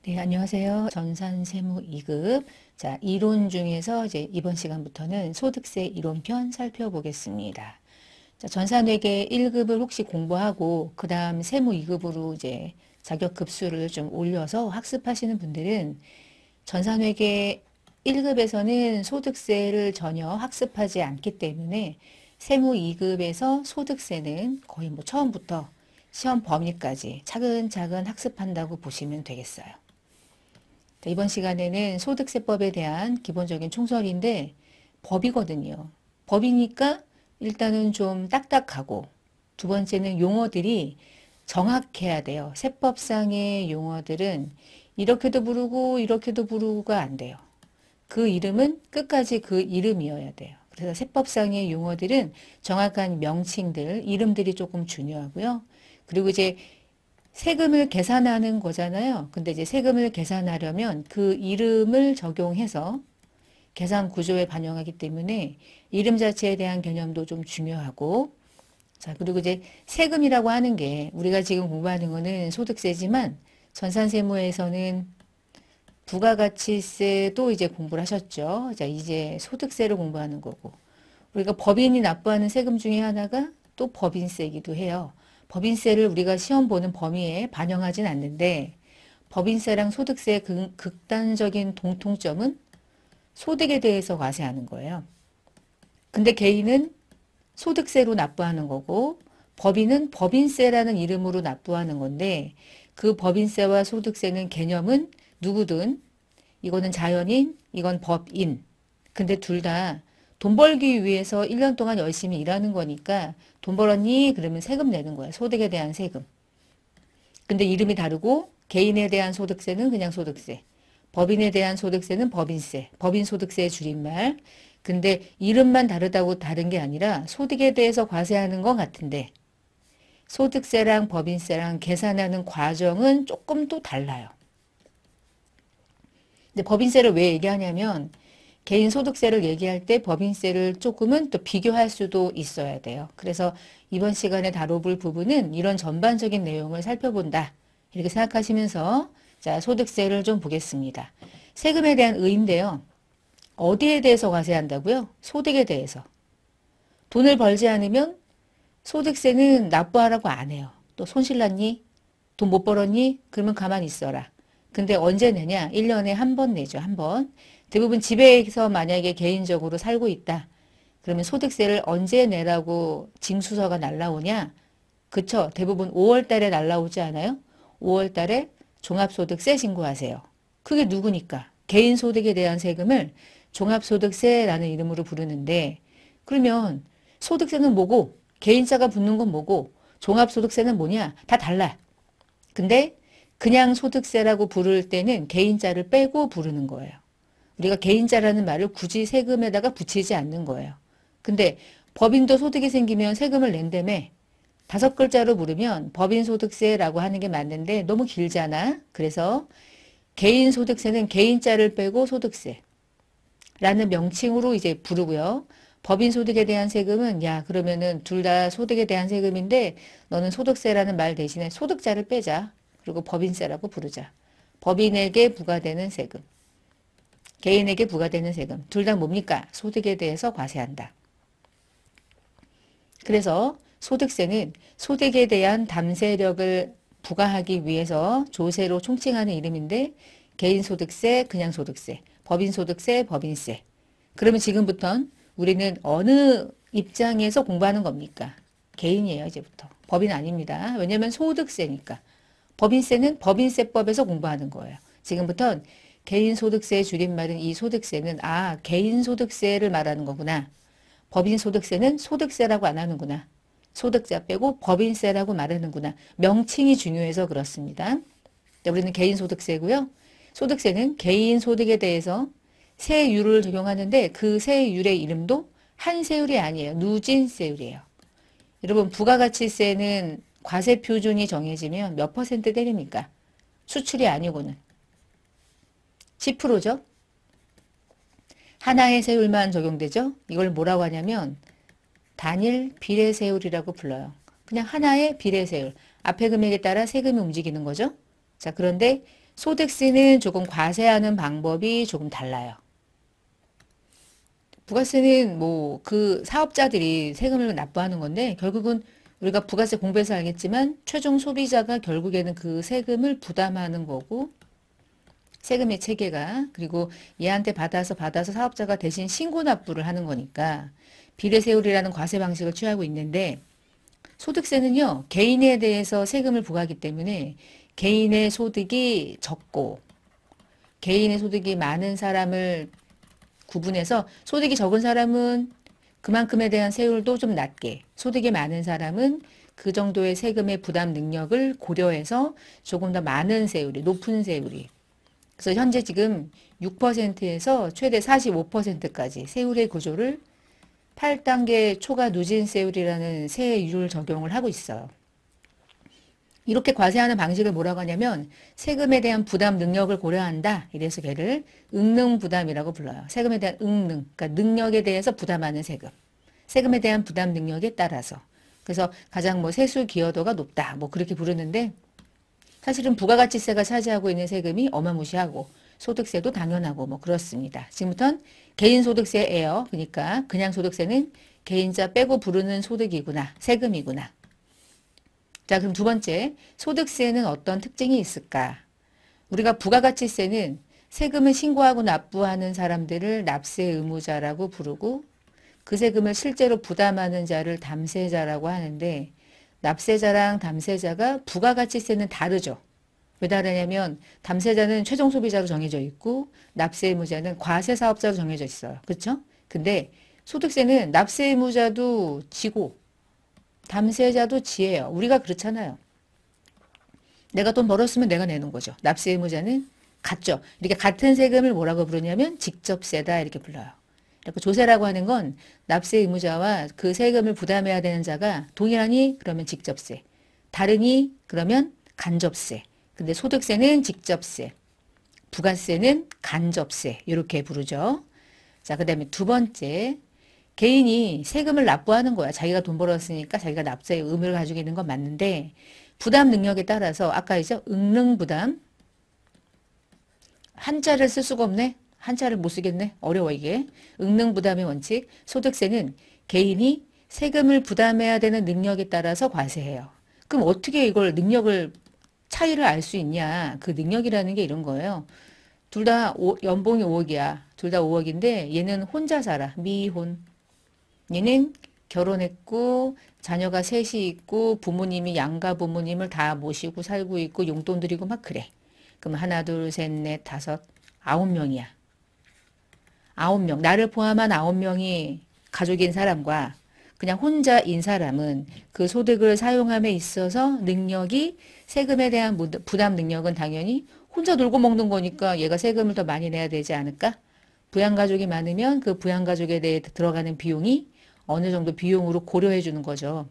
네, 안녕하세요. 전산세무 2급. 자, 이론 중에서 이제 이번 시간부터는 소득세 이론편 살펴보겠습니다. 자, 전산회계 1급을 혹시 공부하고 그다음 세무 2급으로 이제 자격 급수를 좀 올려서 학습하시는 분들은 전산회계 1급에서는 소득세를 전혀 학습하지 않기 때문에 세무 2급에서 소득세는 거의 뭐 처음부터 시험 범위까지 차근차근 학습한다고 보시면 되겠어요. 이번 시간에는 소득세법에 대한 기본적인 총설인데 법이거든요. 법이니까 일단은 좀 딱딱하고 두 번째는 용어들이 정확해야 돼요. 세법상의 용어들은 이렇게도 부르고 이렇게도 부르고가 안 돼요. 그 이름은 끝까지 그 이름이어야 돼요. 그래서 세법상의 용어들은 정확한 명칭들, 이름들이 조금 중요하고요. 그리고 이제 세금을 계산하는 거잖아요. 근데 이제 세금을 계산하려면 그 이름을 적용해서 계산 구조에 반영하기 때문에 이름 자체에 대한 개념도 좀 중요하고, 자, 그리고 이제 세금이라고 하는 게 우리가 지금 공부하는 거는 소득세지만 전산세무에서는 부가가치세도 이제 공부를 하셨죠. 자, 이제 소득세를 공부하는 거고. 우리가 법인이 납부하는 세금 중에 하나가 또 법인세이기도 해요. 법인세를 우리가 시험 보는 범위에 반영하진 않는데 법인세랑 소득세의 극단적인 공통점은 소득에 대해서 과세하는 거예요. 근데 개인은 소득세로 납부하는 거고 법인은 법인세라는 이름으로 납부하는 건데 그 법인세와 소득세는 개념은 누구든 이거는 자연인, 이건 법인. 근데 둘 다 돈 벌기 위해서 1년 동안 열심히 일하는 거니까 돈 벌었니? 그러면 세금 내는 거야. 소득에 대한 세금. 근데 이름이 다르고 개인에 대한 소득세는 그냥 소득세. 법인에 대한 소득세는 법인세. 법인소득세의 줄임말. 근데 이름만 다르다고 다른 게 아니라 소득에 대해서 과세하는 건 같은데 소득세랑 법인세랑 계산하는 과정은 조금 또 달라요. 근데 법인세를 왜 얘기하냐면 개인 소득세를 얘기할 때 법인세를 조금은 또 비교할 수도 있어야 돼요. 그래서 이번 시간에 다뤄볼 부분은 이런 전반적인 내용을 살펴본다. 이렇게 생각하시면서 자, 소득세를 좀 보겠습니다. 세금에 대한 의인데요. 어디에 대해서 과세한다고요? 소득에 대해서. 돈을 벌지 않으면 소득세는 납부하라고 안 해요. 또 손실났니? 돈 못 벌었니? 그러면 가만히 있어라. 근데 언제 내냐? 1년에 한 번 내죠. 한 번. 대부분 집에서 만약에 개인적으로 살고 있다. 그러면 소득세를 언제 내라고 징수서가 날라오냐? 그쵸? 대부분 5월 달에 날라오지 않아요? 5월 달에 종합소득세 신고하세요. 그게 누구니까? 개인소득에 대한 세금을 종합소득세라는 이름으로 부르는데 그러면 소득세는 뭐고 개인자가 붙는 건 뭐고 종합소득세는 뭐냐? 다 달라. 근데 그냥 소득세라고 부를 때는 개인자를 빼고 부르는 거예요. 우리가 개인자라는 말을 굳이 세금에다가 붙이지 않는 거예요. 근데 법인도 소득이 생기면 세금을 낸다며 5글자로 부르면 법인소득세라고 하는 게 맞는데 너무 길잖아. 그래서 개인소득세는 개인자를 빼고 소득세라는 명칭으로 이제 부르고요. 법인소득에 대한 세금은 야 그러면은 둘 다 소득에 대한 세금인데 너는 소득세라는 말 대신에 소득자를 빼자. 그리고 법인세라고 부르자. 법인에게 부과되는 세금. 개인에게 부과되는 세금. 둘 다 뭡니까? 소득에 대해서 과세한다. 그래서 소득세는 소득에 대한 담세력을 부과하기 위해서 조세로 총칭하는 이름인데 개인소득세, 그냥소득세, 법인소득세, 법인세. 그러면 지금부터는 우리는 어느 입장에서 공부하는 겁니까? 개인이에요, 이제부터. 법인 아닙니다. 왜냐하면 소득세니까. 법인세는 법인세법에서 공부하는 거예요. 지금부터는 개인소득세의 줄임말은 이 소득세는 개인소득세를 말하는 거구나. 법인소득세는 소득세라고 안 하는구나. 소득자 빼고 법인세라고 말하는구나. 명칭이 중요해서 그렇습니다. 우리는 개인소득세고요. 소득세는 개인소득에 대해서 세율을 적용하는데 그 세율의 이름도 한세율이 아니에요. 누진세율이에요. 여러분 부가가치세는 과세 표준이 정해지면 몇 퍼센트 때립니까? 수출이 아니고는 10%죠. 하나의 세율만 적용되죠. 이걸 뭐라고 하냐면 단일 비례세율이라고 불러요. 그냥 하나의 비례세율. 앞에 금액에 따라 세금이 움직이는 거죠. 자, 그런데 소득세는 조금 과세하는 방법이 조금 달라요. 부가세는 뭐 그 사업자들이 세금을 납부하는 건데 결국은 우리가 부가세 공부해서 알겠지만 최종 소비자가 결국에는 그 세금을 부담하는 거고 세금의 체계가 그리고 얘한테 받아서 사업자가 대신 신고 납부를 하는 거니까 비례세율이라는 과세 방식을 취하고 있는데 소득세는요 개인에 대해서 세금을 부과하기 때문에 개인의 소득이 적고 개인의 소득이 많은 사람을 구분해서 소득이 적은 사람은 그만큼에 대한 세율도 좀 낮게 소득이 많은 사람은 그 정도의 세금의 부담 능력을 고려해서 조금 더 많은 세율이 높은 세율이 그래서 현재 지금 6%에서 최대 45%까지 세율의 구조를 8단계 초과 누진세율이라는 세율 적용을 하고 있어요. 이렇게 과세하는 방식을 뭐라고 하냐면 세금에 대한 부담 능력을 고려한다. 이래서 걔를 응능부담이라고 불러요. 세금에 대한 응능, 그러니까 능력에 대해서 부담하는 세금. 세금에 대한 부담 능력에 따라서. 그래서 가장 뭐 세수 기여도가 높다. 뭐 그렇게 부르는데 사실은 부가가치세가 차지하고 있는 세금이 어마무시하고 소득세도 당연하고 뭐 그렇습니다. 지금부터는 개인소득세예요. 그러니까 그냥 소득세는 개인자 빼고 부르는 소득이구나. 세금이구나. 자, 그럼 두 번째, 소득세는 어떤 특징이 있을까? 우리가 부가가치세는 세금을 신고하고 납부하는 사람들을 납세 의무자라고 부르고 그 세금을 실제로 부담하는 자를 담세자라고 하는데 납세자랑 담세자가 부가가치세는 다르죠. 왜 다르냐면 담세자는 최종 소비자로 정해져 있고 납세 의무자는 과세 사업자로 정해져 있어요. 그렇죠? 근데 소득세는 납세 의무자도 지고 담세자도 지예요. 우리가 그렇잖아요. 내가 돈 벌었으면 내가 내는 거죠. 납세 의무자는 같죠. 이렇게 같은 세금을 뭐라고 부르냐면 직접세다 이렇게 불러요. 그리고 조세라고 하는 건 납세 의무자와 그 세금을 부담해야 되는 자가 동일하니 그러면 직접세, 다르니 그러면 간접세. 근데 소득세는 직접세, 부가세는 간접세 이렇게 부르죠. 자, 그다음에 두 번째 개인이 세금을 납부하는 거야. 자기가 돈 벌었으니까 자기가 납세의 의무를 가지고 있는 건 맞는데 부담 능력에 따라서 아까 이제 응능부담 한자를 쓸 수가 없네. 한자를 못 쓰겠네. 어려워 이게. 응능부담의 원칙. 소득세는 개인이 세금을 부담해야 되는 능력에 따라서 과세해요. 그럼 어떻게 이걸 능력을 차이를 알 수 있냐. 그 능력이라는 게 이런 거예요. 둘 다 연봉이 5억이야. 둘 다 5억인데 얘는 혼자 살아. 미혼. 얘는 결혼했고 자녀가 셋이 있고 부모님이 양가 부모님을 다 모시고 살고 있고 용돈 드리고 막 그래. 그럼 하나 둘 셋 넷 다섯 9명이야. 9명. 나를 포함한 9명이 가족인 사람과 그냥 혼자인 사람은 그 소득을 사용함에 있어서 능력이 세금에 대한 부담 능력은 당연히 혼자 놀고 먹는 거니까 얘가 세금을 더 많이 내야 되지 않을까? 부양가족이 많으면 그 부양가족에 대해 들어가는 비용이 어느 정도 비용으로 고려해 주는 거죠.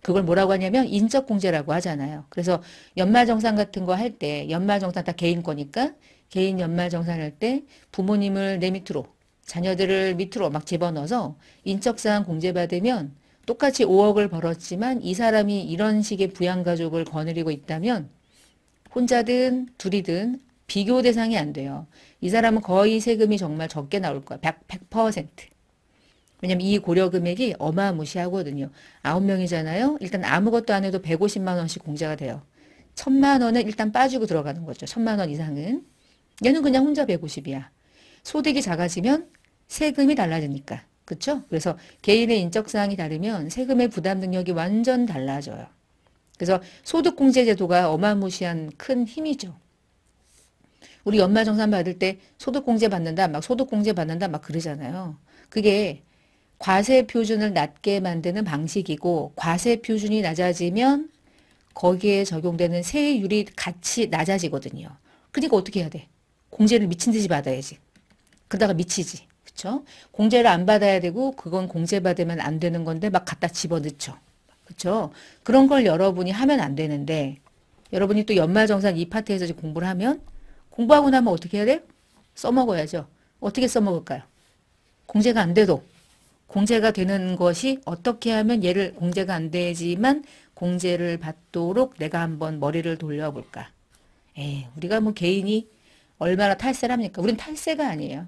그걸 뭐라고 하냐면 인적공제라고 하잖아요. 그래서 연말정산 같은 거 할 때 연말정산 다 개인 거니까 개인 연말정산 할 때 부모님을 내 밑으로 자녀들을 밑으로 막 집어넣어서 인적사항 공제받으면 똑같이 5억을 벌었지만 이 사람이 이런 식의 부양가족을 거느리고 있다면 혼자든 둘이든 비교 대상이 안 돼요. 이 사람은 거의 세금이 정말 적게 나올 거야. 100%. 왜냐면 이 고려 금액이 어마무시하거든요. 9명이잖아요. 일단 아무것도 안 해도 150만 원씩 공제가 돼요. 1000만 원은 일단 빠지고 들어가는 거죠. 1000만 원 이상은. 얘는 그냥 혼자 150이야. 소득이 작아지면 세금이 달라지니까. 그렇죠? 그래서 개인의 인적사항이 다르면 세금의 부담 능력이 완전 달라져요. 그래서 소득공제제도가 어마무시한 큰 힘이죠. 우리 연말정산 받을 때 소득공제 받는다, 막 소득공제 받는다, 막 그러잖아요. 그게 과세 표준을 낮게 만드는 방식이고 과세 표준이 낮아지면 거기에 적용되는 세율이 같이 낮아지거든요. 그러니까 어떻게 해야 돼? 공제를 미친 듯이 받아야지. 그러다가 미치지. 그쵸? 공제를 안 받아야 되고 그건 공제 받으면 안 되는 건데 막 갖다 집어넣죠. 그쵸? 그런 걸 여러분이 하면 안 되는데 여러분이 또 연말정산 이 파트에서 이제 공부를 하면 공부하고 나면 어떻게 해야 돼? 써먹어야죠. 어떻게 써먹을까요? 공제가 안 돼도 공제가 되는 것이 어떻게 하면 얘를 공제가 안 되지만 공제를 받도록 내가 한번 머리를 돌려볼까? 에이, 우리가 뭐 개인이 얼마나 탈세를 합니까? 우린 탈세가 아니에요.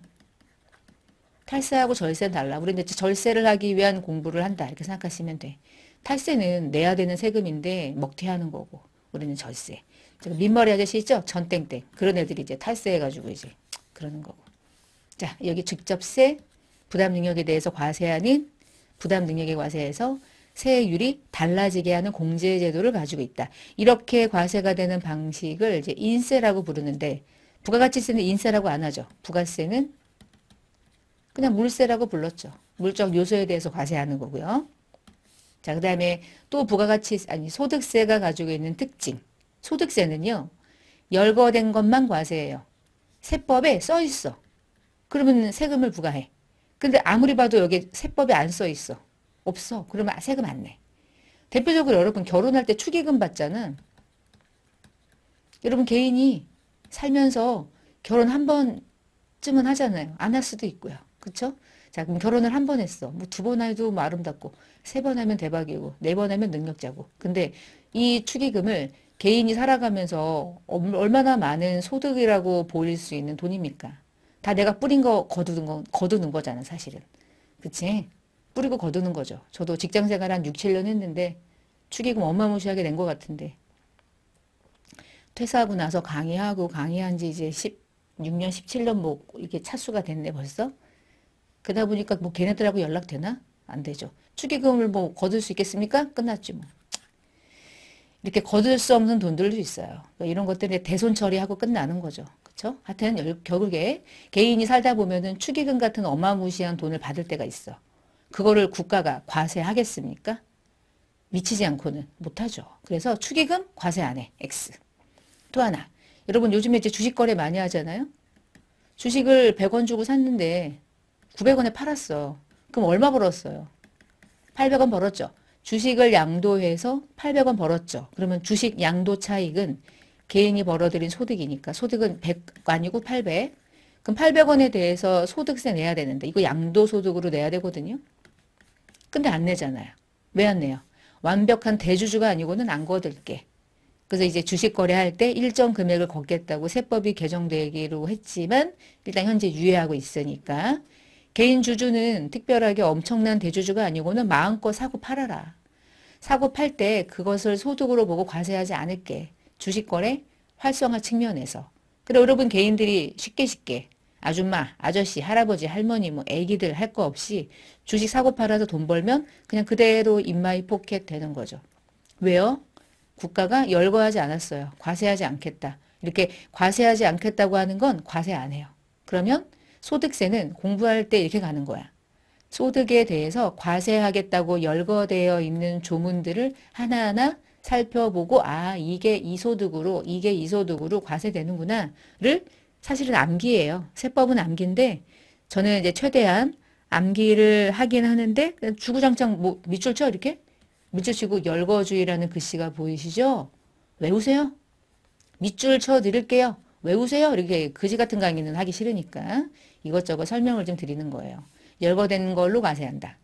탈세하고 절세는 달라. 우리는 이제 절세를 하기 위한 공부를 한다. 이렇게 생각하시면 돼. 탈세는 내야 되는 세금인데 먹튀하는 거고. 우리는 절세. 민머리 아저씨 있죠? 전땡땡. 그런 애들이 이제 탈세해가지고 이제 그러는 거고. 자, 여기 직접세, 부담 능력에 대해서 과세하는 부담 능력에 과세해서 세율이 달라지게 하는 공제 제도를 가지고 있다. 이렇게 과세가 되는 방식을 이제 인세라고 부르는데 부가가치세는 인세라고 안 하죠. 부가세는 그냥 물세라고 불렀죠. 물적 요소에 대해서 과세하는 거고요. 자, 그다음에 또 소득세가 가지고 있는 특징. 소득세는요. 열거된 것만 과세해요. 세법에 써 있어. 그러면 세금을 부과해. 근데 아무리 봐도 여기 세법에 안 써 있어. 없어. 그러면 세금 안 내. 대표적으로 여러분 결혼할 때 축의금 받잖아. 여러분 개인이 살면서 결혼 한 번쯤은 하잖아요. 안 할 수도 있고요. 그쵸? 자, 그럼 결혼을 한 번 했어. 뭐 두 번 해도 뭐 아름답고, 세 번 하면 대박이고, 네 번 하면 능력자고. 근데 이 축의금을 개인이 살아가면서 얼마나 많은 소득이라고 보일 수 있는 돈입니까? 다 내가 뿌린 거 거두는 거잖아, 사실은. 그치? 뿌리고 거두는 거죠. 저도 직장 생활 한 6, 7년 했는데 축의금 어마무시하게 낸 것 같은데 퇴사하고 나서 강의한 지 이제 16년, 17년 뭐 이렇게 차수가 됐네 벌써. 그러다 보니까 뭐 걔네들하고 연락되나? 안 되죠. 축의금을 뭐 거둘 수 있겠습니까? 끝났지 뭐. 이렇게 거둘 수 없는 돈들도 있어요. 그러니까 이런 것들이 대손 처리하고 끝나는 거죠. 그렇죠? 하여튼 결국에 개인이 살다 보면은 축의금 같은 어마무시한 돈을 받을 때가 있어. 그거를 국가가 과세하겠습니까? 미치지 않고는 못하죠. 그래서 축의금 과세 안 해. X. 또 하나. 여러분 요즘에 이제 주식 거래 많이 하잖아요. 주식을 100원 주고 샀는데 900원에 팔았어. 그럼 얼마 벌었어요? 800원 벌었죠. 주식을 양도해서 800원 벌었죠. 그러면 주식 양도 차익은 개인이 벌어들인 소득이니까 소득은 100 아니고 800. 그럼 800원에 대해서 소득세 내야 되는데 이거 양도소득으로 내야 되거든요. 근데 안 내잖아요. 왜 안 내요? 완벽한 대주주가 아니고는 안 거둘게. 그래서 이제 주식 거래할 때 일정 금액을 걷겠다고 세법이 개정되기로 했지만 일단 현재 유예하고 있으니까 개인 주주는 특별하게 엄청난 대주주가 아니고는 마음껏 사고 팔아라. 사고 팔 때 그것을 소득으로 보고 과세하지 않을게. 주식 거래 활성화 측면에서. 그래 여러분 개인들이 쉽게 아줌마, 아저씨, 할아버지, 할머니, 뭐 애기들 할 거 없이 주식 사고 팔아서 돈 벌면 그냥 그대로 인마이 포켓 되는 거죠. 왜요? 국가가 열거하지 않았어요. 과세하지 않겠다. 이렇게 과세하지 않겠다고 하는 건 과세 안 해요. 그러면 소득세는 공부할 때 이렇게 가는 거야. 소득에 대해서 과세하겠다고 열거되어 있는 조문들을 하나하나 살펴보고 이게 이 소득으로 과세되는구나를 사실은 암기예요. 세법은 암기인데 저는 이제 최대한 암기를 하긴 하는데 주구장창 뭐 밑줄 쳐 이렇게 밑줄 치고 열거주의라는 글씨가 보이시죠? 외우세요. 밑줄 쳐 드릴게요. 외우세요. 이렇게 그지 같은 강의는 하기 싫으니까 이것저것 설명을 좀 드리는 거예요. 열거된 걸로 과세한다.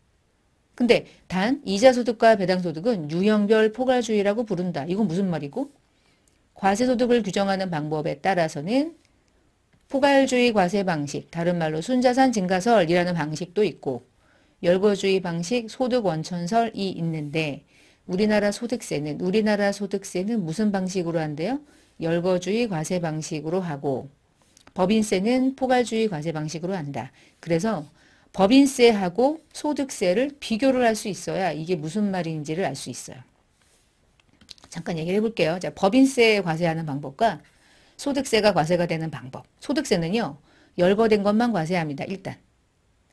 근데 단 이자소득과 배당소득은 유형별 포괄주의라고 부른다. 이건 무슨 말이고? 과세소득을 규정하는 방법에 따라서는 포괄주의 과세 방식, 다른 말로 순자산 증가설이라는 방식도 있고 열거주의 방식, 소득 원천설이 있는데 우리나라 소득세는 무슨 방식으로 한대요? 열거주의 과세 방식으로 하고 법인세는 포괄주의 과세 방식으로 한다. 그래서 법인세하고 소득세를 비교를 할 수 있어야 이게 무슨 말인지를 알 수 있어요. 잠깐 얘기를 해볼게요. 자, 법인세 과세하는 방법과 소득세가 과세가 되는 방법. 소득세는요. 열거된 것만 과세합니다. 일단.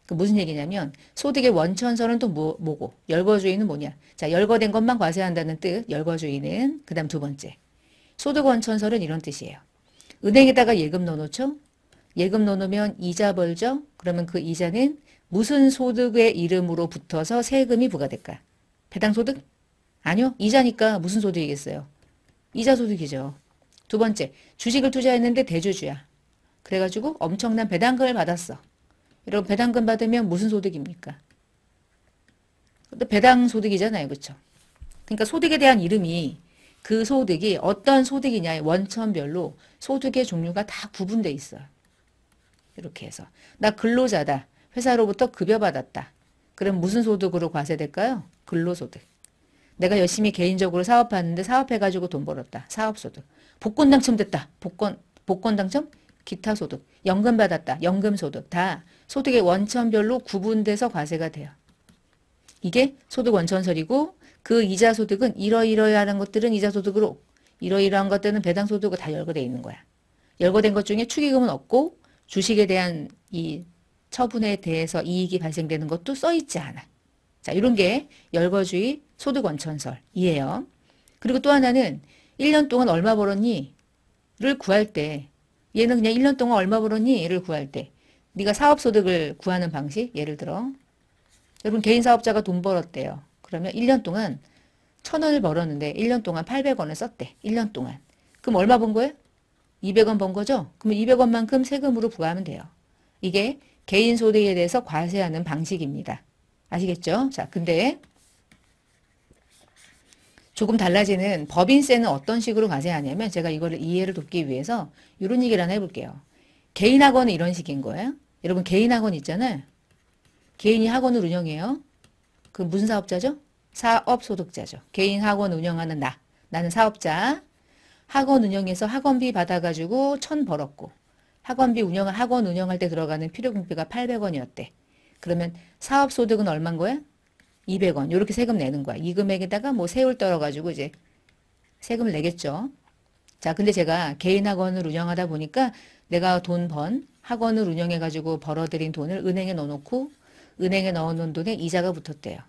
그 무슨 얘기냐면 소득의 원천설은 또 뭐고 열거주의는 뭐냐. 자, 열거된 것만 과세한다는 뜻. 열거주의는. 그 다음 두 번째. 소득 원천설은 이런 뜻이에요. 은행에다가 예금 넣어놓죠. 예금 넣어놓으면 이자 벌죠. 그러면 그 이자는 무슨 소득의 이름으로 붙어서 세금이 부과될까? 배당소득? 아니요. 이자니까 무슨 소득이겠어요? 이자소득이죠. 두 번째, 주식을 투자했는데 대주주야. 그래가지고 엄청난 배당금을 받았어. 여러분 배당금 받으면 무슨 소득입니까? 배당소득이잖아요. 그렇죠? 그러니까 소득에 대한 이름이 그 소득이 어떤 소득이냐의 원천별로 소득의 종류가 다 구분돼 있어요. 이렇게 해서 나 근로자다. 회사로부터 급여 받았다. 그럼 무슨 소득으로 과세될까요? 근로소득. 내가 열심히 개인적으로 사업하는데 사업해가지고 돈 벌었다. 사업소득. 복권 당첨됐다. 복권 당첨? 기타소득. 연금 받았다. 연금소득. 다 소득의 원천별로 구분돼서 과세가 돼요. 이게 소득 원천설이고 그 이자소득은 이러이러한 것들은 이자소득으로 이러이러한 것들은 배당소득으로 다 열거되어 있는 거야. 열거된 것 중에 축의금은 없고 주식에 대한 이 처분에 대해서 이익이 발생되는 것도 써있지 않아. 자, 이런 게 열거주의 소득 원천설이에요. 그리고 또 하나는 1년 동안 얼마 벌었니? 를 구할 때 얘는 그냥 1년 동안 얼마 벌었니? 를 구할 때 네가 사업소득을 구하는 방식 예를 들어 여러분 개인 사업자가 돈 벌었대요. 그러면 1년 동안 1,000원을 벌었는데 1년 동안 800원을 썼대. 1년 동안. 그럼 얼마 번 거예요? 200원 번 거죠? 그러면 200원만큼 세금으로 부과하면 돼요. 이게 개인 소득에 대해서 과세하는 방식입니다. 아시겠죠? 자, 근데 조금 달라지는 법인세는 어떤 식으로 과세하냐면 제가 이거를 이해를 돕기 위해서 이런 얘기를 하나 해볼게요. 개인 학원은 이런 식인 거예요. 여러분 개인 학원 있잖아요. 개인이 학원을 운영해요. 그 무슨 사업자죠? 사업소득자죠. 개인 학원 운영하는 나. 나는 사업자. 학원 운영해서 학원비 받아가지고 1,000 벌었고 학원 운영할 때 들어가는 필요금비가 800원이었대. 그러면 사업소득은 얼마인 거야? 200원. 이렇게 세금 내는 거야. 이 금액에다가 뭐 세율 떨어가지고 이제 세금을 내겠죠. 자, 근데 제가 개인 학원을 운영하다 보니까 내가 돈 번 학원을 운영해가지고 벌어들인 돈을 은행에 넣어놓고 은행에 넣어놓은 돈에 이자가 붙었대요.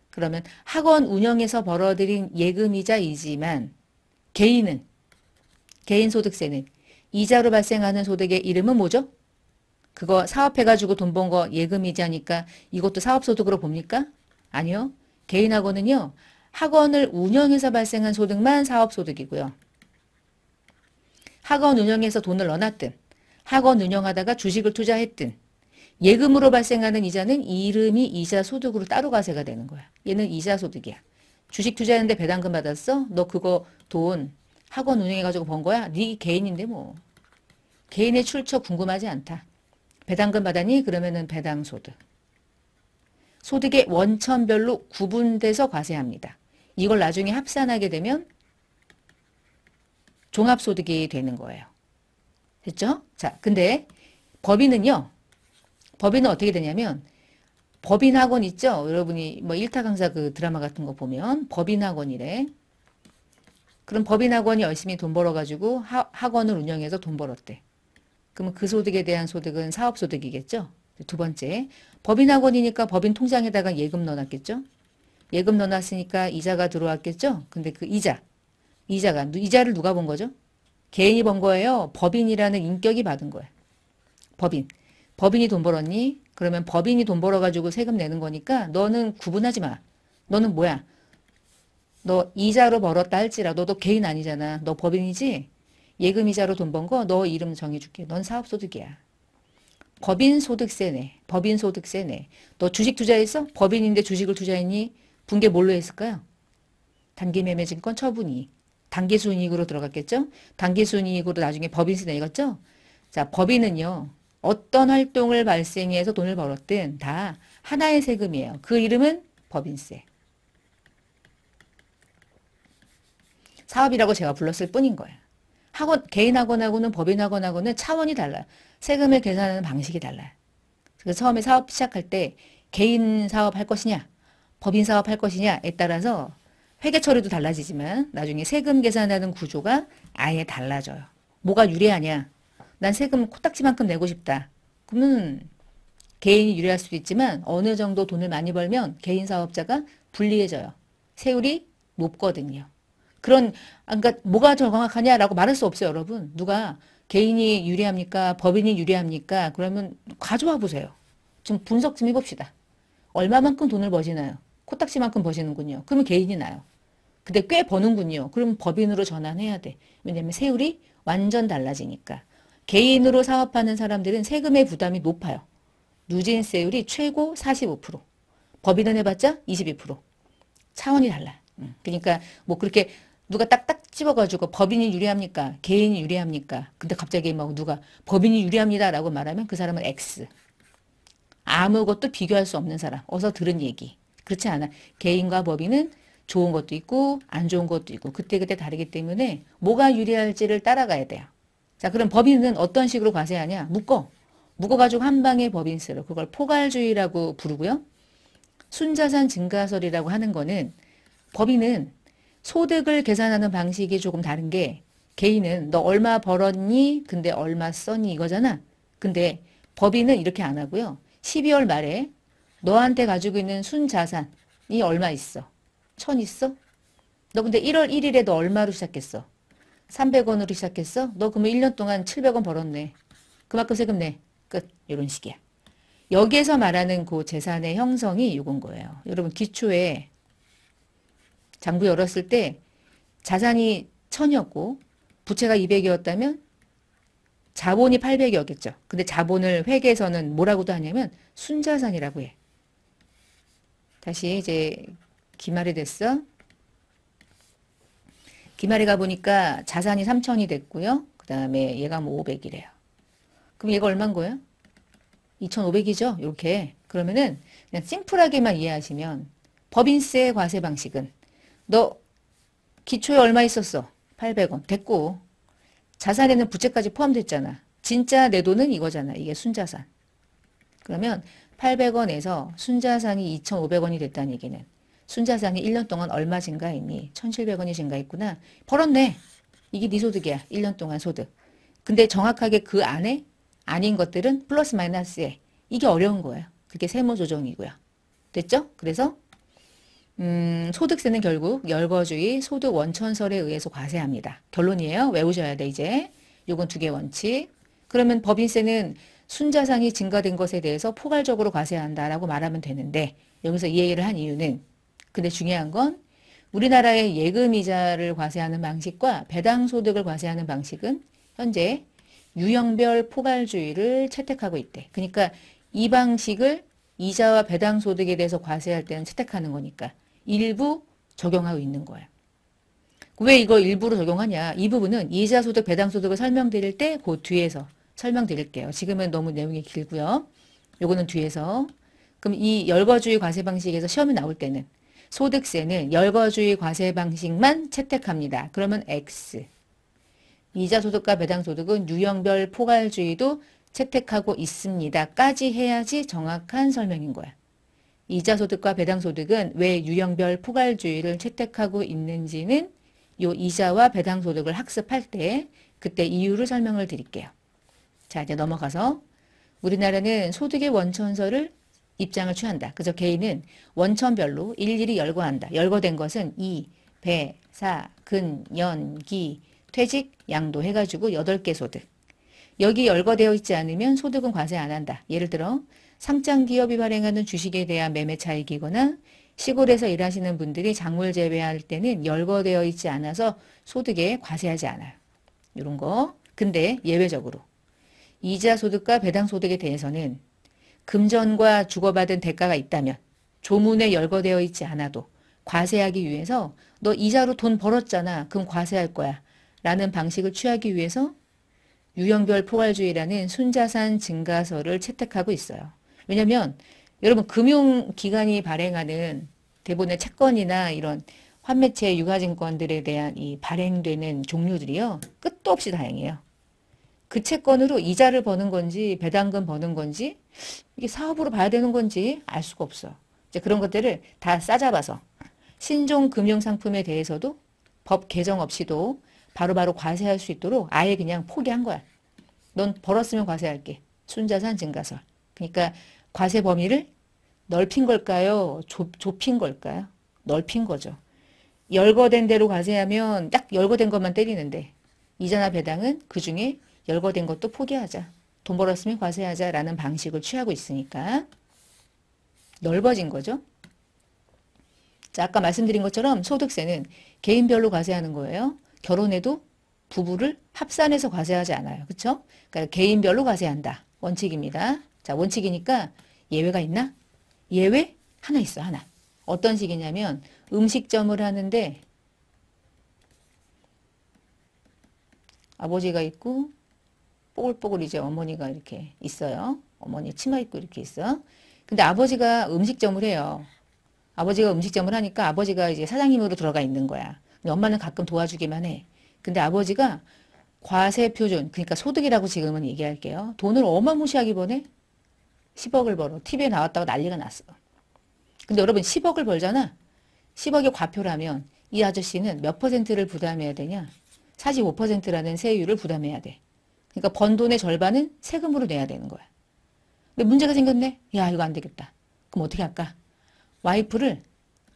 그러면 학원 운영에서 벌어들인 예금이자이지만 개인 소득세는 이자로 발생하는 소득의 이름은 뭐죠? 그거 사업해가지고 돈 번 거 예금이자니까 이것도 사업소득으로 봅니까? 아니요. 개인 학원은요. 학원을 운영해서 발생한 소득만 사업소득이고요. 학원 운영해서 돈을 넣어놨든 학원 운영하다가 주식을 투자했든 예금으로 발생하는 이자는 이름이 이자 소득으로 따로 과세가 되는 거야. 얘는 이자 소득이야. 주식 투자했는데 배당금 받았어? 너 그거 돈 학원 운영해가지고 번 거야? 네 개인인데 뭐. 개인의 출처 궁금하지 않다. 배당금 받았니? 그러면은 배당소득. 소득의 원천별로 구분돼서 과세합니다. 이걸 나중에 합산하게 되면 종합소득이 되는 거예요. 됐죠? 자, 근데 법인은요. 법인은 어떻게 되냐면 법인학원 있죠? 여러분이 뭐 1타 강사 그 드라마 같은 거 보면 법인학원이래. 그럼 법인학원이 열심히 돈 벌어가지고 학원을 운영해서 돈 벌었대. 그러면 그 소득에 대한 소득은 사업소득이겠죠? 두 번째, 법인학원이니까 법인 통장에다가 예금 넣어놨겠죠? 예금 넣어놨으니까 이자가 들어왔겠죠? 근데 그 이자를 누가 본 거죠? 개인이 번 거예요? 법인이라는 인격이 받은 거예요. 법인이 돈 벌었니? 그러면 법인이 돈 벌어가지고 세금 내는 거니까 너는 구분하지 마. 너는 뭐야? 너 이자로 벌었다 할지라도 너 개인 아니잖아. 너 법인이지? 예금이자로 돈 번 거 너 이름 정해줄게. 넌 사업소득이야. 법인소득세 내. 너 주식 투자했어? 법인인데 주식을 투자했니? 분계 뭘로 했을까요? 단기매매증권 처분이익. 단기순이익으로 들어갔겠죠? 단기순이익으로 나중에 법인세 내겠죠? 자, 법인은요. 어떤 활동을 발생해서 돈을 벌었든 다 하나의 세금이에요. 그 이름은 법인세. 사업이라고 제가 불렀을 뿐인 거예요. 개인 학원하고는 법인 학원하고는 차원이 달라요. 세금을 계산하는 방식이 달라요. 그래서 처음에 사업 시작할 때 개인 사업 할 것이냐, 법인 사업 할 것이냐에 따라서 회계 처리도 달라지지만 나중에 세금 계산하는 구조가 아예 달라져요. 뭐가 유리하냐? 난 세금 코딱지만큼 내고 싶다. 그러면 개인이 유리할 수도 있지만 어느 정도 돈을 많이 벌면 개인 사업자가 불리해져요. 세율이 높거든요. 그러니까 뭐가 정확하냐라고 말할 수 없어요, 여러분. 누가 개인이 유리합니까? 법인이 유리합니까? 그러면 가져와 보세요. 좀 분석 좀 해봅시다. 얼마만큼 돈을 버시나요? 코딱지만큼 버시는군요. 그러면 개인이 나요. 근데 꽤 버는군요. 그럼 법인으로 전환해야 돼. 왜냐면 세율이 완전 달라지니까. 개인으로 사업하는 사람들은 세금의 부담이 높아요. 누진세율이 최고 45%. 법인은 해봤자 22%. 차원이 달라. 그러니까 뭐 그렇게 누가 딱딱 집어가지고 법인이 유리합니까? 개인이 유리합니까? 근데 갑자기 막 누가 법인이 유리합니다라고 말하면 그 사람은 X. 아무것도 비교할 수 없는 사람. 어서 들은 얘기. 그렇지 않아. 개인과 법인은 좋은 것도 있고 안 좋은 것도 있고 그때그때 다르기 때문에 뭐가 유리할지를 따라가야 돼요. 자, 그럼 법인은 어떤 식으로 과세하냐? 묶어가지고 한 방에 법인세로 그걸 포괄주의라고 부르고요. 순자산 증가설이라고 하는 거는 법인은 소득을 계산하는 방식이 조금 다른 게 개인은 너 얼마 벌었니? 근데 얼마 썼니? 이거잖아. 근데 법인은 이렇게 안 하고요. 12월 말에 너한테 가지고 있는 순자산이 얼마 있어? 1000 있어? 너 근데 1월 1일에 너 얼마로 시작했어? 300원으로 시작했어? 너 그러면 1년 동안 700원 벌었네. 그만큼 세금 내. 끝. 이런 식이야. 여기에서 말하는 그 재산의 형성이 이건 거예요. 여러분 기초에 장부 열었을 때 자산이 1000이었고 부채가 200이었다면 자본이 800이었겠죠. 근데 자본을 회계에서는 뭐라고도 하냐면 순자산이라고 해. 다시 이제 기말이 됐어. 기말에 가보니까 자산이 3000이 됐고요. 그 다음에 얘가 뭐 500이래요. 그럼 얘가 얼마인 거예요? 2500이죠. 이렇게. 그러면은 그냥 심플하게만 이해하시면 법인세 과세 방식은 너 기초에 얼마 있었어? 800원. 됐고 자산에는 부채까지 포함됐잖아. 진짜 내 돈은 이거잖아. 이게 순자산. 그러면 800원에서 순자산이 2,500원이 됐다는 얘기는 순자산이 1년 동안 얼마 증가했니? 1,700원이 증가했구나. 벌었네. 이게 네 소득이야. 1년 동안 소득. 근데 정확하게 그 안에 아닌 것들은 플러스 마이너스에 이게 어려운 거예요. 그게 세무 조정이고요. 됐죠? 그래서 소득세는 결국 열거주의 소득 원천설에 의해서 과세합니다. 결론이에요. 외우셔야 돼 이제. 요건 두 개 원칙. 그러면 법인세는 순자산이 증가된 것에 대해서 포괄적으로 과세한다라고 말하면 되는데 여기서 이 얘기를 한 이유는 근데 중요한 건 우리나라의 예금이자를 과세하는 방식과 배당소득을 과세하는 방식은 현재 유형별 포괄주의를 채택하고 있대. 그러니까 이 방식을 이자와 배당소득에 대해서 과세할 때는 채택하는 거니까 일부 적용하고 있는 거예요. 왜 이거 일부로 적용하냐? 이 부분은 이자소득, 배당소득을 설명드릴 때 그 뒤에서 설명드릴게요. 지금은 너무 내용이 길고요. 요거는 뒤에서. 그럼 이 열거주의 과세 방식에서 시험이 나올 때는 소득세는 열거주의 과세 방식만 채택합니다. 그러면 X. 이자소득과 배당소득은 유형별 포괄주의도 채택하고 있습니다. 까지 해야지 정확한 설명인 거야. 이자소득과 배당소득은 왜 유형별 포괄주의를 채택하고 있는지는 요 이자와 배당소득을 학습할 때 그때 이유를 설명을 드릴게요. 자, 이제 넘어가서 우리나라는 소득의 원천설을 입장을 취한다. 그래서 개인은 원천별로 일일이 열거한다. 열거된 것은 이, 배, 사, 근, 연, 기, 퇴직, 양도 해가지고 8개 소득. 여기 열거되어 있지 않으면 소득은 과세 안 한다. 예를 들어 상장기업이 발행하는 주식에 대한 매매 차익이거나 시골에서 일하시는 분들이 작물 재배할 때는 열거되어 있지 않아서 소득에 과세하지 않아요. 이런 거. 근데 예외적으로 이자 소득과 배당 소득에 대해서는 금전과 주고받은 대가가 있다면 조문에 열거되어 있지 않아도 과세하기 위해서 너 이자로 돈 벌었잖아. 그럼 과세할 거야. 라는 방식을 취하기 위해서 유형별 포괄주의라는 순자산 증가설을 채택하고 있어요. 왜냐하면 여러분 금융기관이 발행하는 대부분의 채권이나 이런 환매체 유가증권들에 대한 이 발행되는 종류들이요. 끝도 없이 다양해요. 그 채권으로 이자를 버는 건지 배당금 버는 건지 이게 사업으로 봐야 되는 건지 알 수가 없어. 이제 그런 것들을 다 싸잡아서 신종 금융상품에 대해서도 법 개정 없이도 바로바로 과세할 수 있도록 아예 그냥 포기한 거야. 넌 벌었으면 과세할게. 순자산 증가설. 그러니까 과세 범위를 넓힌 걸까요? 좁힌 걸까요? 넓힌 거죠. 열거된 대로 과세하면 딱 열거된 것만 때리는데 이자나 배당은 그중에 열거된 것도 포기하자. 돈 벌었으면 과세하자라는 방식을 취하고 있으니까 넓어진 거죠. 자, 아까 말씀드린 것처럼 소득세는 개인별로 과세하는 거예요. 결혼해도 부부를 합산해서 과세하지 않아요. 그렇죠? 그러니까 개인별로 과세한다. 원칙입니다. 자, 원칙이니까 예외가 있나? 예외? 하나 있어, 하나. 어떤 식이냐면 음식점을 하는데 아버지가 있고 뽀글뽀글 이제 어머니가 이렇게 있어요. 어머니 치마 입고 이렇게 있어. 근데 아버지가 음식점을 해요. 아버지가 음식점을 하니까 아버지가 이제 사장님으로 들어가 있는 거야. 근데 엄마는 가끔 도와주기만 해. 근데 아버지가 과세 표준, 그러니까 소득이라고 지금은 얘기할게요. 돈을 어마무시하게 버네? 10억을 벌어. TV에 나왔다고 난리가 났어. 근데 여러분 10억을 벌잖아. 10억이 과표라면 이 아저씨는 몇 퍼센트를 부담해야 되냐? 45%라는 세율을 부담해야 돼. 그러니까 번 돈의 절반은 세금으로 내야 되는 거야. 근데 문제가 생겼네? 야, 이거 안 되겠다. 그럼 어떻게 할까? 와이프를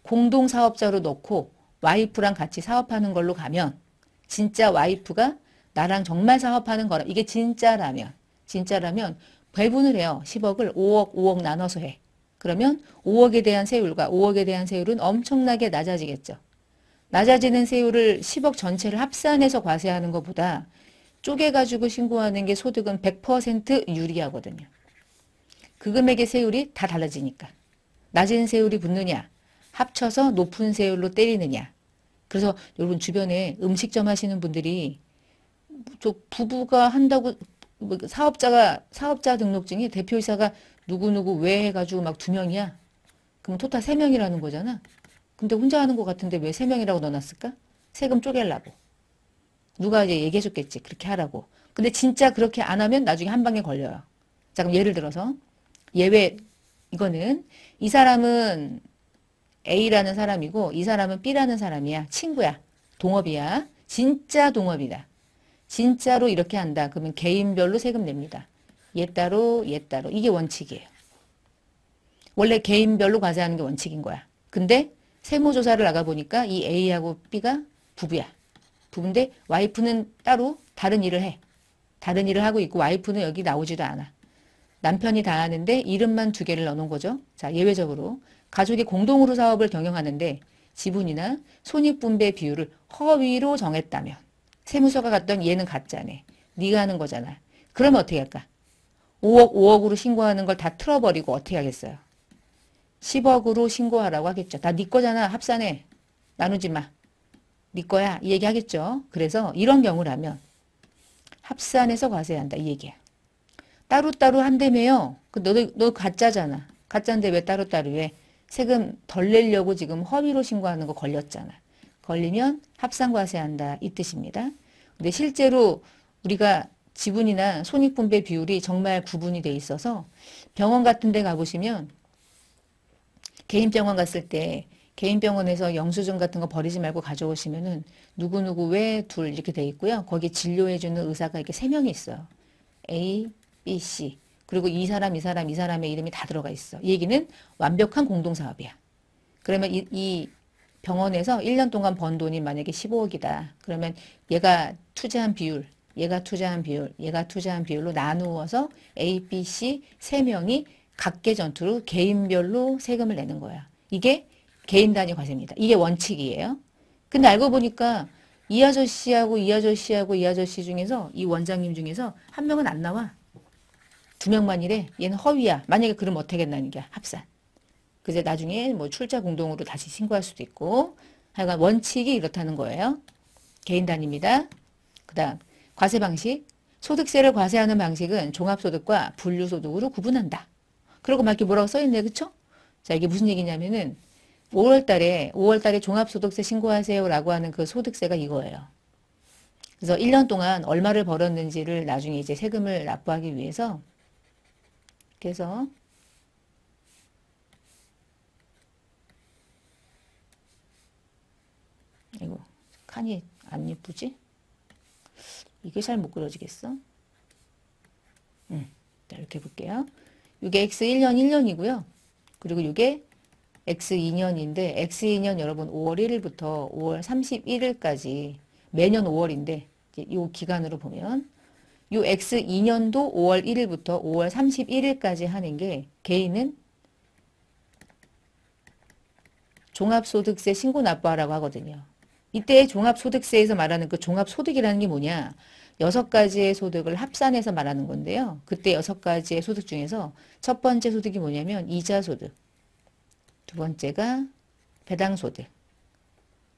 공동사업자로 넣고 와이프랑 같이 사업하는 걸로 가면 진짜 와이프가 나랑 정말 사업하는 거라. 이게 진짜라면 배분을 해요. 10억을 5억 나눠서 해. 그러면 5억에 대한 세율과 5억에 대한 세율은 엄청나게 낮아지겠죠. 낮아지는 세율을 10억 전체를 합산해서 과세하는 것보다 쪼개가지고 신고하는 게 소득은 100% 유리하거든요. 그 금액의 세율이 다 달라지니까. 낮은 세율이 붙느냐, 합쳐서 높은 세율로 때리느냐. 그래서 여러분 주변에 음식점 하시는 분들이 저 부부가 한다고 사업자 등록증이 대표이사가 누구누구 왜 해가지고 막 2명이야. 그럼 토탈 3명이라는 거잖아. 근데 혼자 하는 것 같은데 왜 3명이라고 넣어놨을까? 세금 쪼개려고. 누가 이제 얘기해줬겠지. 그렇게 하라고. 근데 진짜 그렇게 안 하면 나중에 한 방에 걸려요. 자, 그럼 예를 들어서 예외 이거는 이 사람은 A라는 사람이고 이 사람은 B라는 사람이야. 친구야. 동업이야. 진짜 동업이다. 진짜로 이렇게 한다. 그러면 개인별로 세금 냅니다. 얘 따로 얘 따로. 이게 원칙이에요. 원래 개인별로 과세하는 게 원칙인 거야. 근데 세무조사를 나가보니까 이 A하고 B가 부부야. 부부인데 와이프는 따로 다른 일을 해. 다른 일을 하고 있고 와이프는 여기 나오지도 않아. 남편이 다 하는데 이름만 2개를 넣어놓은 거죠. 자, 예외적으로 가족이 공동으로 사업을 경영하는데 지분이나 손익분배 비율을 허위로 정했다면 세무서가 갔던 얘는 가짜네. 네가 하는 거잖아. 그러면 어떻게 할까? 5억으로 신고하는 걸 다 틀어버리고 어떻게 하겠어요? 10억으로 신고하라고 하겠죠. 다 네 거잖아. 합산해. 나누지 마. 네 거야. 이 얘기 하겠죠. 그래서 이런 경우라면 합산해서 과세한다. 이 얘기야. 따로따로 한다며요. 너 가짜잖아. 가짜인데 왜 따로따로 해? 세금 덜 내려고 지금 허위로 신고하는 거 걸렸잖아. 걸리면 합산과세한다. 이 뜻입니다. 근데 실제로 우리가 지분이나 손익분배 비율이 정말 구분이 돼 있어서 병원 같은 데 가보시면 개인 병원 갔을 때 개인 병원에서 영수증 같은 거 버리지 말고 가져오시면은 누구누구 왜 둘 이렇게 돼 있고요. 거기 진료해주는 의사가 이렇게 3명이 있어요. A, B, C. 그리고 이 사람의 이름이 다 들어가 있어. 이 얘기는 완벽한 공동사업이야. 그러면 이 병원에서 1년 동안 번 돈이 만약에 15억이다. 그러면 얘가 투자한 비율, 얘가 투자한 비율로 나누어서 A, B, C 3명이 각계 전투로 개인별로 세금을 내는 거야. 이게 개인 단위 과세입니다. 이게 원칙이에요. 근데 알고 보니까 이 아저씨하고 이 아저씨하고 이 아저씨 중에서 이 원장님 중에서 한 명은 안 나와. 2명만 이래. 얘는 허위야. 만약에 그러면 어떻게 했나는 게 합산. 그제 나중에 뭐 출자 공동으로 다시 신고할 수도 있고 하여간 원칙이 이렇다는 거예요. 개인 단위입니다. 그 다음 과세 방식. 소득세를 과세하는 방식은 종합소득과 분류소득으로 구분한다. 그리고 막 이렇게 뭐라고 써있네. 그쵸? 자, 이게 무슨 얘기냐면은 5월달에 종합소득세 신고하세요라고 하는 그 소득세가 이거예요. 그래서 1년 동안 얼마를 벌었는지를 나중에 이제 세금을 납부하기 위해서 그래서 이거 칸이 안 예쁘지? 이게 잘 못 그려지겠어? 자, 이렇게 볼게요. 이게 X1년 1년이고요. 그리고 이게 X2년인데 X2년 여러분 5월 1일부터 5월 31일까지 매년 5월인데 이 기간으로 보면 이 X2년도 5월 1일부터 5월 31일까지 하는 게 개인은 종합소득세 신고 납부하라고 하거든요. 이때 종합소득세에서 말하는 그 종합소득이라는 게 뭐냐? 6가지의 소득을 합산해서 말하는 건데요. 그때 6가지의 소득 중에서 첫 번째 소득이 뭐냐면 이자소득, 두 번째가 배당소득,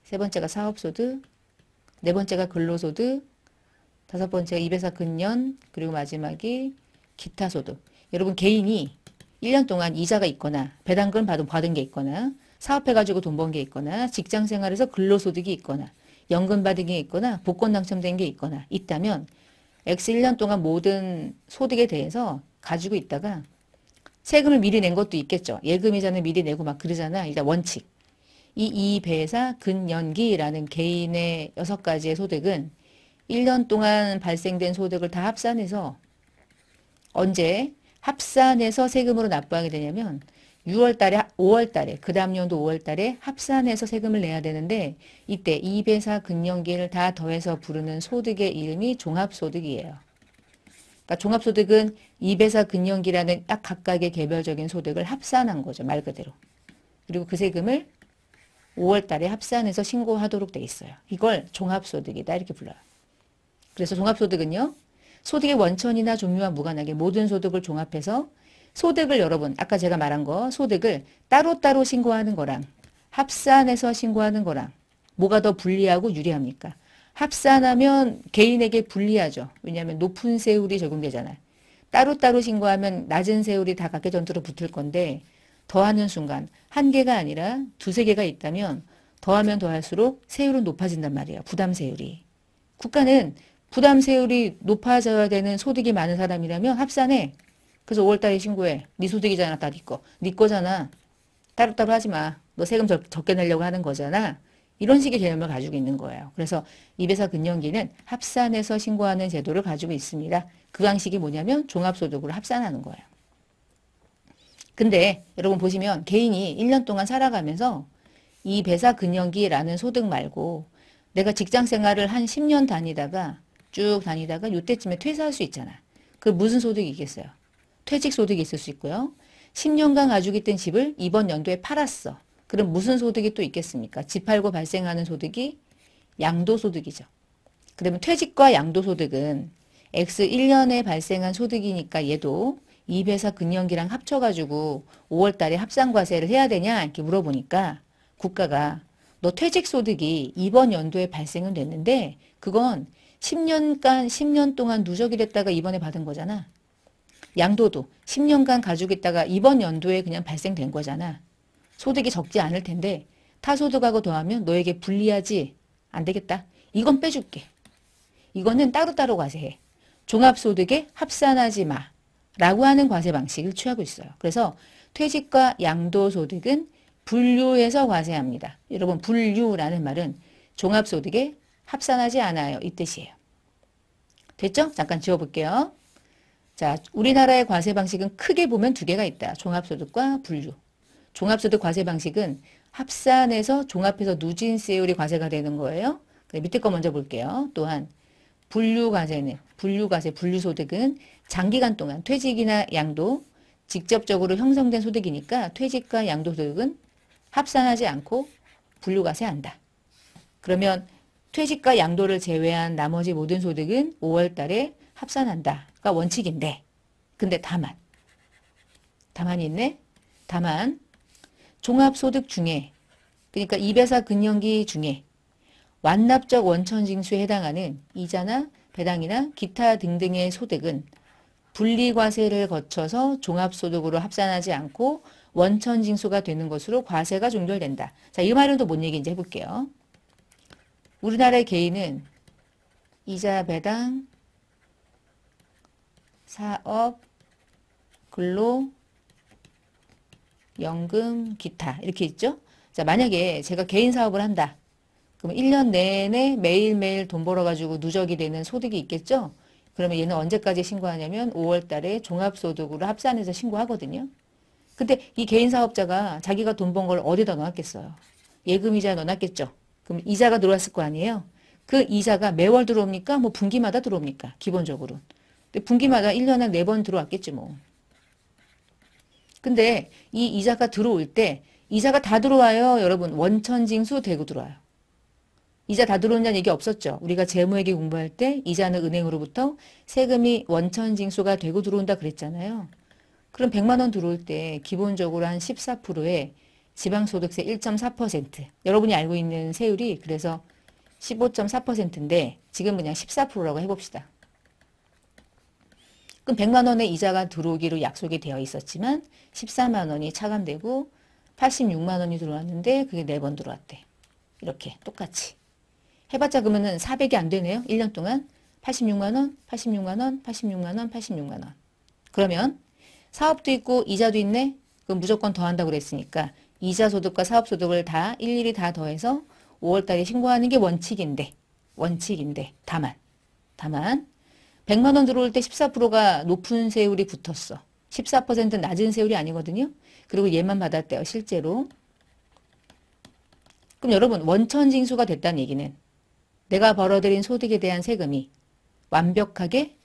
세 번째가 사업소득, 네 번째가 근로소득, 다섯 번째가 입에서 근년, 그리고 마지막이 기타 소득. 여러분 개인이 1년 동안 이자가 있거나 배당금 받은 게 있거나 사업해가지고 돈 번 게 있거나 직장 생활에서 근로소득이 있거나 연금 받은 게 있거나 복권 당첨된 게 있거나 있다면 X 1년 동안 모든 소득에 대해서 가지고 있다가 세금을 미리 낸 것도 있겠죠. 예금이자는 미리 내고 막 그러잖아. 일단 원칙. 이 이배사 근연기라는 개인의 6가지의 소득은 1년 동안 발생된 소득을 다 합산해서 언제 합산해서 세금으로 납부하게 되냐면 6월 달에, 5월 달에, 그 다음 연도 5월 달에 합산해서 세금을 내야 되는데 이때 이배사 근연기를 다 더해서 부르는 소득의 이름이 종합소득이에요. 그러니까 종합소득은 이배사 근연기라는 딱 각각의 개별적인 소득을 합산한 거죠. 말 그대로. 그리고 그 세금을 5월 달에 합산해서 신고하도록 돼 있어요. 이걸 종합소득이다 이렇게 불러요. 그래서 종합소득은요. 소득의 원천이나 종류와 무관하게 모든 소득을 종합해서 소득을 여러분 아까 제가 말한 거 소득을 따로따로 신고하는 거랑 합산해서 신고하는 거랑 뭐가 더 불리하고 유리합니까? 합산하면 개인에게 불리하죠. 왜냐하면 높은 세율이 적용되잖아요. 따로따로 신고하면 낮은 세율이 다 각계전투로 붙을 건데 더하는 순간 한 개가 아니라 두세 개가 있다면 더하면 더할수록 세율은 높아진단 말이에요. 부담 세율이. 국가는 부담 세율이 높아져야 되는 소득이 많은 사람이라면 합산해. 그래서 5월달에 신고해. 네 소득이잖아. 다 네 거. 네 거잖아. 따로따로 하지 마. 너 세금 적게 내려고 하는 거잖아. 이런 식의 개념을 가지고 있는 거예요. 그래서 이배사 근연기는 합산해서 신고하는 제도를 가지고 있습니다. 그 방식이 뭐냐면 종합소득으로 합산하는 거예요. 근데 여러분 보시면 개인이 1년 동안 살아가면서 이 배사 근연기라는 소득 말고 내가 직장 생활을 한 10년 다니다가 쭉 다니다가 이때쯤에 퇴사할 수 있잖아. 그 무슨 소득이 있겠어요? 퇴직 소득이 있을 수 있고요. 10년간 가지고 있던 집을 이번 연도에 팔았어. 그럼 무슨 소득이 또 있겠습니까? 집 팔고 발생하는 소득이 양도소득이죠. 그러면 퇴직과 양도소득은 X 1년에 발생한 소득이니까 얘도 이배사 근연기랑 합쳐가지고 5월 달에 합산과세를 해야 되냐 이렇게 물어보니까 국가가 너 퇴직소득이 이번 연도에 발생은 됐는데 그건 10년 동안 누적이 됐다가 이번에 받은 거잖아. 양도도 10년간 가지고 있다가 이번 연도에 그냥 발생된 거잖아. 소득이 적지 않을 텐데 타소득하고 더하면 너에게 불리하지? 안 되겠다. 이건 빼줄게. 이거는 따로따로 과세해. 종합소득에 합산하지 마. 라고 하는 과세 방식을 취하고 있어요. 그래서 퇴직과 양도소득은 분류해서 과세합니다. 여러분 분류라는 말은 종합소득에 합산하지 않아요. 이 뜻이에요. 됐죠? 잠깐 지워볼게요. 자, 우리나라의 과세 방식은 크게 보면 두 개가 있다. 종합소득과 분류. 종합소득 과세 방식은 합산해서 종합해서 누진세율이 과세가 되는 거예요. 밑에 거 먼저 볼게요. 또한 분류과세는 분류과세, 분류소득은 장기간 동안 퇴직이나 양도 직접적으로 형성된 소득이니까 퇴직과 양도소득은 합산하지 않고 분류과세한다. 그러면 퇴직과 양도를 제외한 나머지 모든 소득은 5월 달에 합산한다가 원칙인데 근데 다만이 있네. 다만 종합소득 중에 그러니까 이배사 근연기 중에 완납적 원천징수에 해당하는 이자나 배당이나 기타 등등의 소득은 분리과세를 거쳐서 종합소득으로 합산하지 않고 원천징수가 되는 것으로 과세가 종결된다. 자, 이 말은 또 뭔 얘기인지 해볼게요. 우리나라의 개인은 이자, 배당, 사업, 근로, 연금, 기타 이렇게 있죠. 자, 만약에 제가 개인 사업을 한다. 그럼 1년 내내 매일매일 돈 벌어가지고 누적이 되는 소득이 있겠죠. 그러면 얘는 언제까지 신고하냐면 5월 달에 종합소득으로 합산해서 신고하거든요. 근데 이 개인 사업자가 자기가 돈 번 걸 어디다 넣었겠어요. 예금이자에 넣어놨겠죠. 그럼 이자가 들어왔을 거 아니에요. 그 이자가 매월 들어옵니까? 뭐 분기마다 들어옵니까? 기본적으로. 근데 분기마다 1년에 4번 들어왔겠지 뭐. 근데 이 이자가 들어올 때 이자가 다 들어와요. 여러분 원천징수 되고 들어와요. 이자 다 들어온다는 얘기 없었죠. 우리가 재무회계 공부할 때 이자는 은행으로부터 세금이 원천징수가 되고 들어온다 그랬잖아요. 그럼 100만 원 들어올 때 기본적으로 한 14%에 지방소득세 1.4% 여러분이 알고 있는 세율이 그래서 15.4%인데 지금 그냥 14%라고 해봅시다. 그럼 100만 원의 이자가 들어오기로 약속이 되어 있었지만 14만 원이 차감되고 86만 원이 들어왔는데 그게 4번 들어왔대. 이렇게 똑같이. 해봤자 그러면은 400이 안 되네요. 1년 동안 86만 원, 86만 원, 86만 원, 86만 원. 그러면 사업도 있고 이자도 있네. 그럼 무조건 더한다고 그랬으니까 이자 소득과 사업 소득을 다 일일이 다 더해서 5월 달에 신고하는 게 원칙인데 다만 100만 원 들어올 때 14%가 높은 세율이 붙었어. 14%는 낮은 세율이 아니거든요. 그리고 얘만 받았대요. 실제로. 그럼 여러분 원천징수가 됐다는 얘기는 내가 벌어들인 소득에 대한 세금이 완벽하게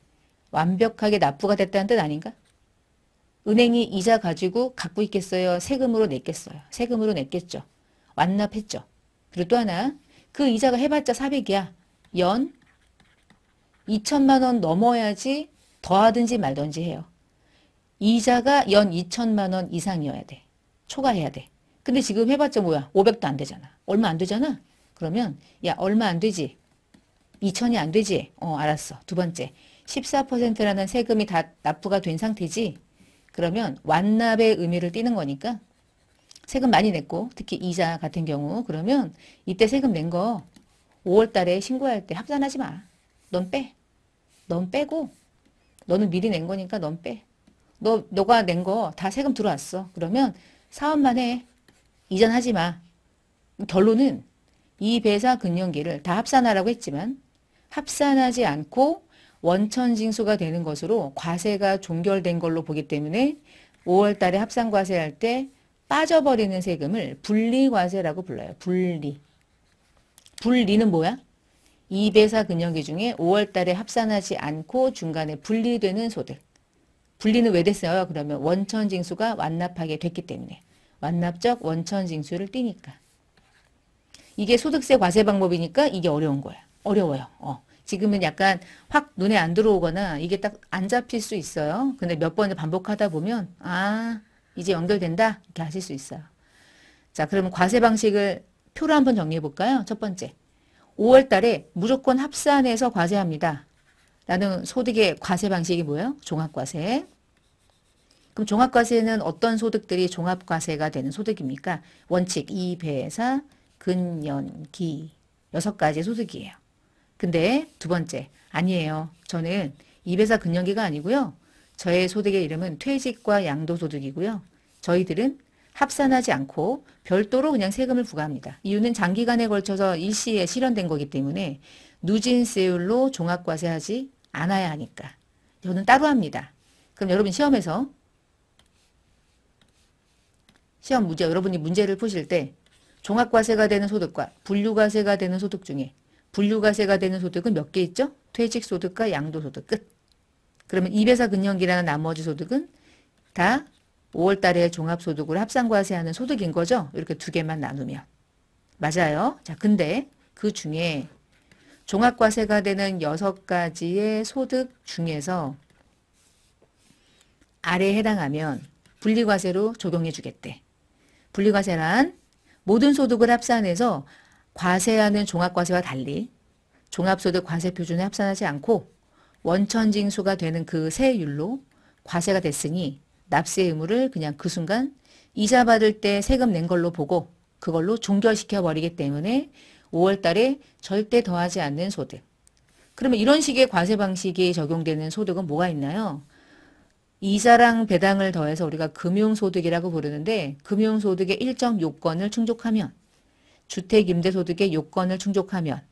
납부가 됐다는 뜻 아닌가? 은행이 이자 가지고 갖고 있겠어요? 세금으로 냈겠어요? 세금으로 냈겠죠. 완납했죠. 그리고 또 하나 그 이자가 해봤자 400이야. 연 2천만 원 넘어야지 더하든지 말든지 해요. 이자가 연 2천만 원 이상이어야 돼. 초과해야 돼. 근데 지금 해봤자 뭐야? 500도 안 되잖아. 얼마 안 되잖아? 그러면 야 얼마 안 되지? 2천이 안 되지? 알았어. 두 번째 14%라는 세금이 다 납부가 된 상태지? 그러면 완납의 의미를 띠는 거니까 세금 많이 냈고 특히 이자 같은 경우 그러면 이때 세금 낸 거 5월 달에 신고할 때 합산하지 마. 넌 빼. 넌 빼고 너는 미리 낸 거니까 넌 빼. 너가 낸 거 다 세금 들어왔어. 그러면 사업만 해. 이전하지 마. 결론은 이 배사 금년기를 다 합산하라고 했지만 합산하지 않고 원천징수가 되는 것으로 과세가 종결된 걸로 보기 때문에 5월 달에 합산과세할 때 빠져버리는 세금을 분리과세라고 불러요. 분리는 뭐야? 이 배사 금년기 중에 5월 달에 합산하지 않고 중간에 분리되는 소득. 분리는 왜 됐어요? 그러면 원천징수가 완납하게 됐기 때문에. 완납적 원천징수를 띠니까. 이게 소득세 과세 방법이니까 이게 어려운 거야. 어려워요. 지금은 약간 확 눈에 안 들어오거나 이게 딱 안 잡힐 수 있어요. 근데 몇 번 반복하다 보면 이제 연결된다 이렇게 하실 수 있어요. 자, 그러면 과세 방식을 표로 한번 정리해 볼까요? 첫 번째, 5월 달에 무조건 합산해서 과세합니다. 라는 소득의 과세 방식이 뭐예요? 종합과세. 그럼 종합과세는 어떤 소득들이 종합과세가 되는 소득입니까? 원칙, 이배사, 근연기 6가지 소득이에요. 근데 두 번째, 아니에요. 저는 이배사 근연기가 아니고요. 저의 소득의 이름은 퇴직과 양도소득이고요. 저희들은 합산하지 않고 별도로 그냥 세금을 부과합니다. 이유는 장기간에 걸쳐서 일시에 실현된 거기 때문에 누진세율로 종합과세하지 않아야 하니까. 저는 따로 합니다. 그럼 여러분 시험에서 시험 문제 여러분이 문제를 푸실 때 종합과세가 되는 소득과 분류과세가 되는 소득 중에 분류과세가 되는 소득은 몇 개 있죠? 퇴직소득과 양도소득 끝. 그러면 이배사 근연기라는 나머지 소득은 다 5월 달에 종합소득으로 합산과세하는 소득인 거죠? 이렇게 두 개만 나누면. 맞아요. 자, 근데 그 중에 종합과세가 되는 6가지의 소득 중에서 아래에 해당하면 분리과세로 적용해 주겠대. 분리과세란 모든 소득을 합산해서 과세하는 종합과세와 달리 종합소득 과세표준에 합산하지 않고 원천징수가 되는 그 세율로 과세가 됐으니 납세 의무를 그냥 그 순간 이자 받을 때 세금 낸 걸로 보고 그걸로 종결시켜 버리기 때문에 5월 달에 절대 더하지 않는 소득. 그러면 이런 식의 과세 방식이 적용되는 소득은 뭐가 있나요? 이자랑 배당을 더해서 우리가 금융소득이라고 부르는데 금융소득의 일정 요건을 충족하면 주택임대소득의 요건을 충족하면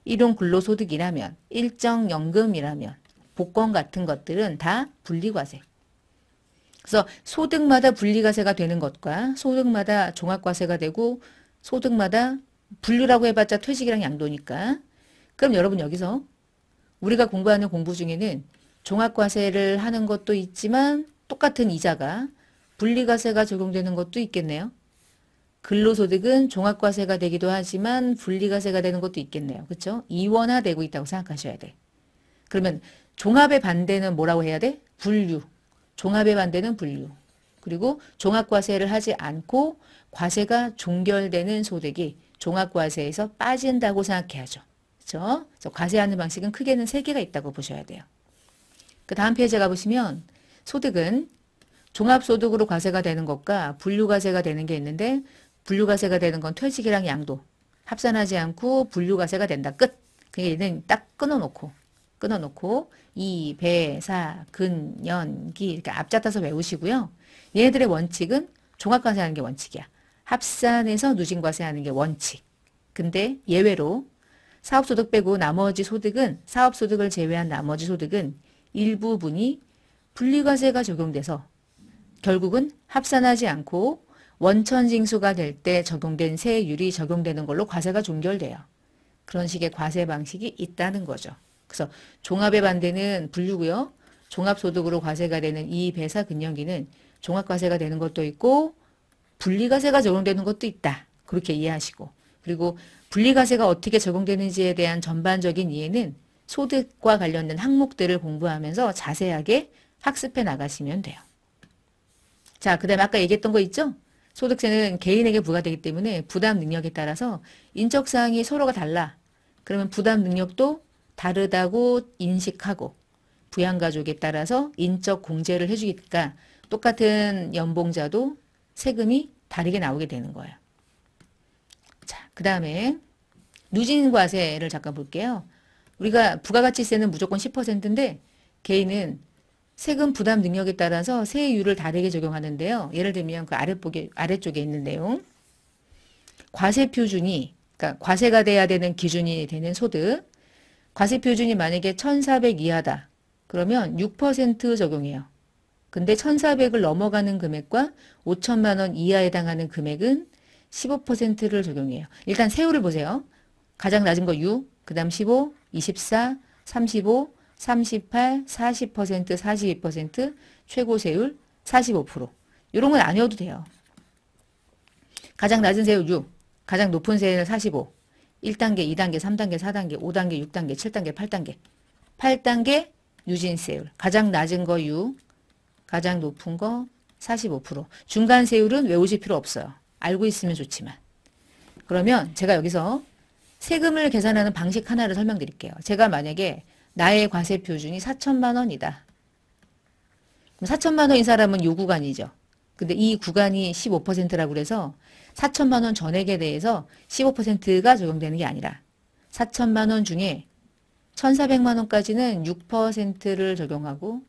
일용근로소득이라면 일정연금이라면 복권 같은 것들은 다 분리과세. 그래서 소득마다 분리과세가 되는 것과 소득마다 종합과세가 되고 소득마다 분류라고 해봤자 퇴직이랑 양도니까. 그럼 여러분 여기서 우리가 공부하는 공부 중에는 종합과세를 하는 것도 있지만 똑같은 이자가 분리과세가 적용되는 것도 있겠네요. 근로소득은 종합과세가 되기도 하지만 분리과세가 되는 것도 있겠네요. 그렇죠? 이원화되고 있다고 생각하셔야 돼. 그러면 종합의 반대는 뭐라고 해야 돼? 분류. 종합의 반대는 분류. 그리고 종합과세를 하지 않고 과세가 종결되는 소득이 종합과세에서 빠진다고 생각해야죠. 그렇죠? 그래서 과세하는 방식은 크게는 세 개가 있다고 보셔야 돼요. 그 다음 페이지 가보시면 소득은 종합소득으로 과세가 되는 것과 분류과세가 되는 게 있는데 분류과세가 되는 건 퇴직이랑 양도 합산하지 않고 분류과세가 된다. 끝. 그게 얘는 딱 끊어놓고 이, 배, 사, 근, 연, 기 이렇게 앞잡아서 외우시고요. 얘네들의 원칙은 종합과세하는 게 원칙이야. 합산해서 누진과세하는 게 원칙. 근데 예외로 사업소득 빼고 나머지 소득은 사업소득을 제외한 나머지 소득은 일부분이 분리과세가 적용돼서 결국은 합산하지 않고 원천징수가 될 때 적용된 세율이 적용되는 걸로 과세가 종결돼요. 그런 식의 과세 방식이 있다는 거죠. 그래서 종합의 반대는 분류고요. 종합소득으로 과세가 되는 이 배사 근연기는 종합과세가 되는 것도 있고 분리과세가 적용되는 것도 있다. 그렇게 이해하시고 그리고 분리과세가 어떻게 적용되는지에 대한 전반적인 이해는 소득과 관련된 항목들을 공부하면서 자세하게 학습해 나가시면 돼요. 자, 그 다음에 아까 얘기했던 거 있죠? 소득세는 개인에게 부과되기 때문에 부담 능력에 따라서 인적사항이 서로가 달라. 그러면 부담 능력도 다르다고 인식하고 부양가족에 따라서 인적 공제를 해주니까 똑같은 연봉자도 세금이 다르게 나오게 되는 거예요. 자, 그 다음에 누진과세를 잠깐 볼게요. 우리가 부가가치세는 무조건 10%인데 개인은 세금 부담 능력에 따라서 세율을 다르게 적용하는데요. 예를 들면 그 아래쪽에 있는 내용. 과세 표준이, 그러니까 과세가 돼야 되는 기준이 되는 소득. 과세 표준이 만약에 1,400 이하다. 그러면 6% 적용해요. 근데 1,400을 넘어가는 금액과 5천만 원 이하에 해당하는 금액은 15%를 적용해요. 일단 세율을 보세요. 가장 낮은 거 6, 그 다음 15, 24, 35, 38, 40%, 42%, 최고 세율 45%. 이런 건 아니어도 돼요. 가장 낮은 세율 6, 가장 높은 세율 45, 1단계, 2단계, 3단계, 4단계, 5단계, 6단계, 7단계, 8단계. 8단계 누진세율. 가장 낮은 거 6, 가장 높은 거 45%. 중간 세율은 외우실 필요 없어요. 알고 있으면 좋지만. 그러면 제가 여기서 세금을 계산하는 방식 하나를 설명드릴게요. 제가 만약에 나의 과세 표준이 4천만 원이다. 그럼 4천만 원인 사람은 요 구간이죠. 근데 이 구간이 15%라고 그래서 4천만 원 전액에 대해서 15%가 적용되는 게 아니라 4천만 원 중에 1,400만 원까지는 6%를 적용하고